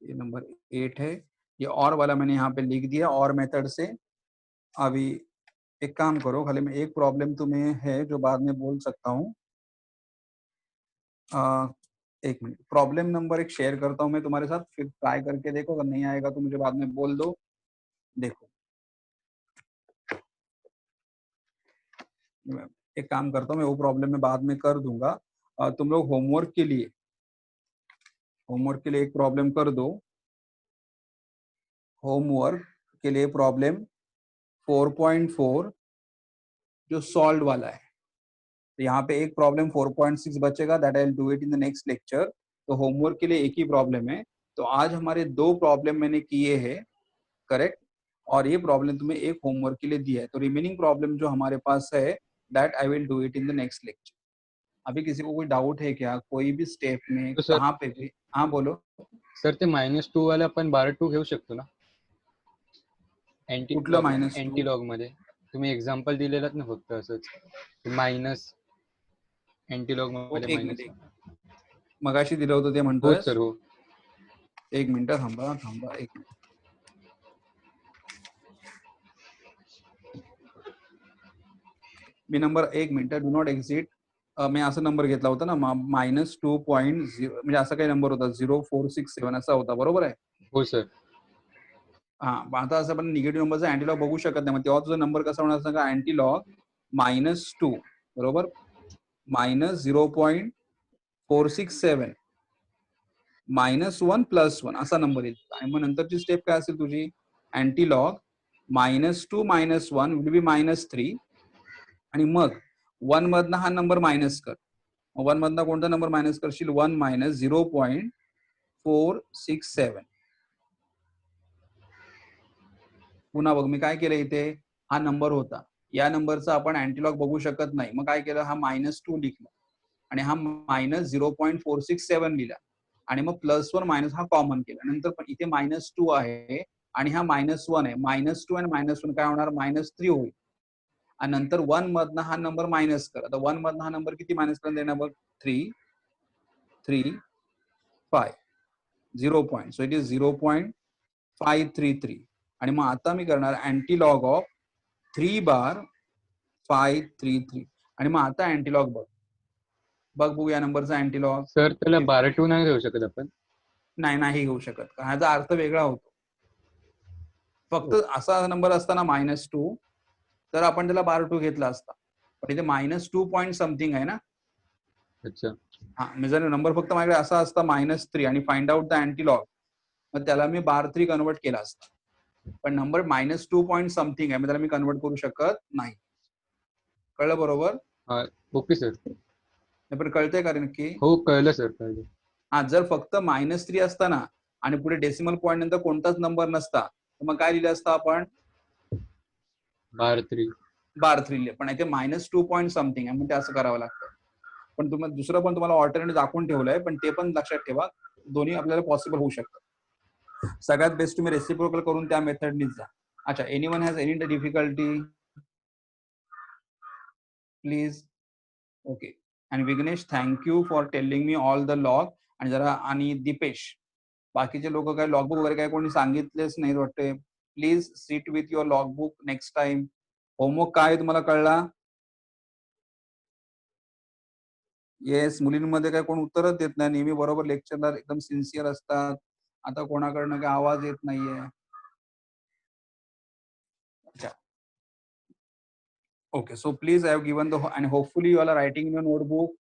ये नंबर 8 है। ये और वाला मैंने यहाँ पे लिख दिया और मेथड से। अभी एक काम करो, खाली मैं एक प्रॉब्लम तुम्हें है जो बाद में बोल सकता हूँ। एक मिनट, प्रॉब्लम नंबर एक शेयर करता हूँ मैं तुम्हारे साथ, फिर ट्राई करके देखो, अगर नहीं आएगा तो मुझे बाद में बोल दो। देखो एक काम करता हूँ, मैं वो प्रॉब्लम में बाद में कर दूंगा। तुम लोग होमवर्क के लिए एक प्रॉब्लम कर दो। होमवर्क के लिए प्रॉब्लम 4.4 जो सॉल्व वाला है। तो यहाँ पे एक प्रॉब्लम 4.6 बचेगा, that I will do it in the next lecture. तो होमवर्क के लिए एक ही प्रॉब्लम है। तो आज हमारे 2 प्रॉब्लम मैंने किए हैं, करेक्ट, और ये प्रॉब्लम तुम्हें एक होमवर्क के लिए दिया है। तो रिमेनिंग प्रॉब्लम जो हमारे पास है that I will do it in the next lecture. अभी किसी को कोई डाउट है क्या, कोई भी स्टेप में तो सर कहाँ पे भी? हाँ बोलो सर, ते -2 वाला आपण 12 घेऊ शकतो ना एंटी कुठलं एंटी -2? लॉग मध्ये? तुम्ही एक्झाम्पल दिलेलात ना फक्त असंच मायनस एंटी लॉग मध्ये एक मायनस. मिनिट, मगाशी दिलं होतं ते हो म्हणतोयस? सर हो. एक मिनिट थांबा थांबा एक मिनिट. मी नंबर एक मिनिट, डू नॉट एक्झिट. मी असा नंबर घेतला होता ना -2.0, म्हणजे असा काही नंबर होता 0467 असा होता, बरोबर आहे? हो सर. हा, आता असं आपण निगेटिव्ह नंबरचा अँटीलॉग बघू शकत नाही, मग तेव्हा तुझा नंबर कसा होणार सांगा, अँटीलॉग -2 बरोबर -0.467 -1 +1 असा नंबर येईल. आणि मग नंतरची स्टेप काय असेल तुझी, अँटीलॉग -2 -1 विल बी -3 आणि मग 1 मधनं हा नंबर मायनस कर. 1 मधनं कोणता नंबर मायनस करशील, 1 - 0.467. पुन्हा बघ मी काय केलं इथे, हा नंबर होता, या नंबरचा आपण अँटीलॉग बघू शकत नाही, मग काय केलं, हा -2 लिखला आणि हा -0.467 लिहिला आणि मग +1 मायनस हा कॉमन केला. नंतर पण इथे -2 आहे आणि हा -1 आहे, -2 आणि -1 काय होणार, -3 होईल. आणि नंतर 1 मधनं हा नंबर मायनस कर. आता 1 मधनं हा नंबर किती मायनस करून देणार बघ, 3 3 5 0 पॉइंट, सो इट इज 0.533. आणि मग आता मी करणार अँटीलॉग ऑफ 3 बार 533 आणि मग आता अँटीलॉग बघ बघू या नंबरचा अँटीलॉग. सर त्याला 12 नाही घेऊ शकत आपण? नाही घेऊ शकत, ह्याचा अर्थ वेगळा होतो. फक्त असा नंबर असताना -2 तर आपण त्याला 12 घेतला असता, पण इथे -2 पॉइंट समथिंग आहे ना. अच्छा. हा, मी जर नंबर फक्त माझ्याकडे असा असता -3 आणि फाइंड आउट द अँटीलॉग, मग त्याला मी 12 कन्वर्ट केला असता. पण नंबर -2 पॉइंट समथिंग आहे, मग त्याला मी कन्वर्ट करू शकत नाही. कळलं बरोबर? हा ओके सर. पण कळतंय का रे नक्की? हो कळलं सर, कळलं. हा, जर फक्त -3 असताना आणि पुढे डेसिमल पॉइंट नंतर कोणताच नंबर नसता, तर मग काय लिहिलं असतं आपण, 12 12 लिहिले. पण इथे -2 पॉइंट समथिंग आहे, मग ते असं करावं लागतं. पण तुम्हाला दुसरं पण तुम्हाला ऑल्टरनेटिव्ह दाखवून ठेवलंय, पण ते पण लक्षात ठेवा, दोन्ही आपल्याला पॉसिबल होऊ शकतं. सगळ्यात बेस्ट तुम्ही रेसिप्रोकल करून त्या मेथडनीच जा. अच्छा, anyone has any difficulty please? Okay. आणि Vighnesh, thank you for telling me all the log. आणि जरा, आणि दीपेश, बाकीचे लोक काय लॉगबुक वगैरे काय कोणी सांगितलेच नाही वाटते. Please sit with your logbook next time. Homework काय तुम्हाला कळला? येस, मुलींमध्ये काय कोण उत्तरच देत नाही. नेहमी बरोबर लेक्चरला एकदम सिन्सिअर असतात. आता कोणाकडनं काही आवाज येत नाहीये. अच्छा. Okay. So please I have given the and hopefully you are writing in your notebook.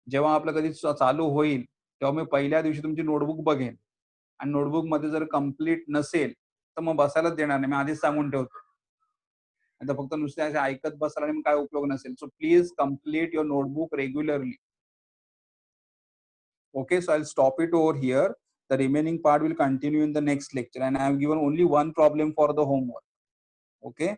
जेव्हा आपलं कधी चालू होईल, तेव्हा मी पहिल्या दिवशी तुमची नोटबुक बघेन आणि नोटबुकमध्ये जर कंप्लीट नसेल, तर मग बसायलाच देणार नाही. मी आधीच सांगून ठेवतो. आता फक्त नुसते असे ऐकत बसाल आणि मग काय उपयोग नसेल. So please complete your notebook regularly. Okay, so I'll stop it over here. The remaining part will continue in the next lecture, and I have given only one problem for the homework. Okay.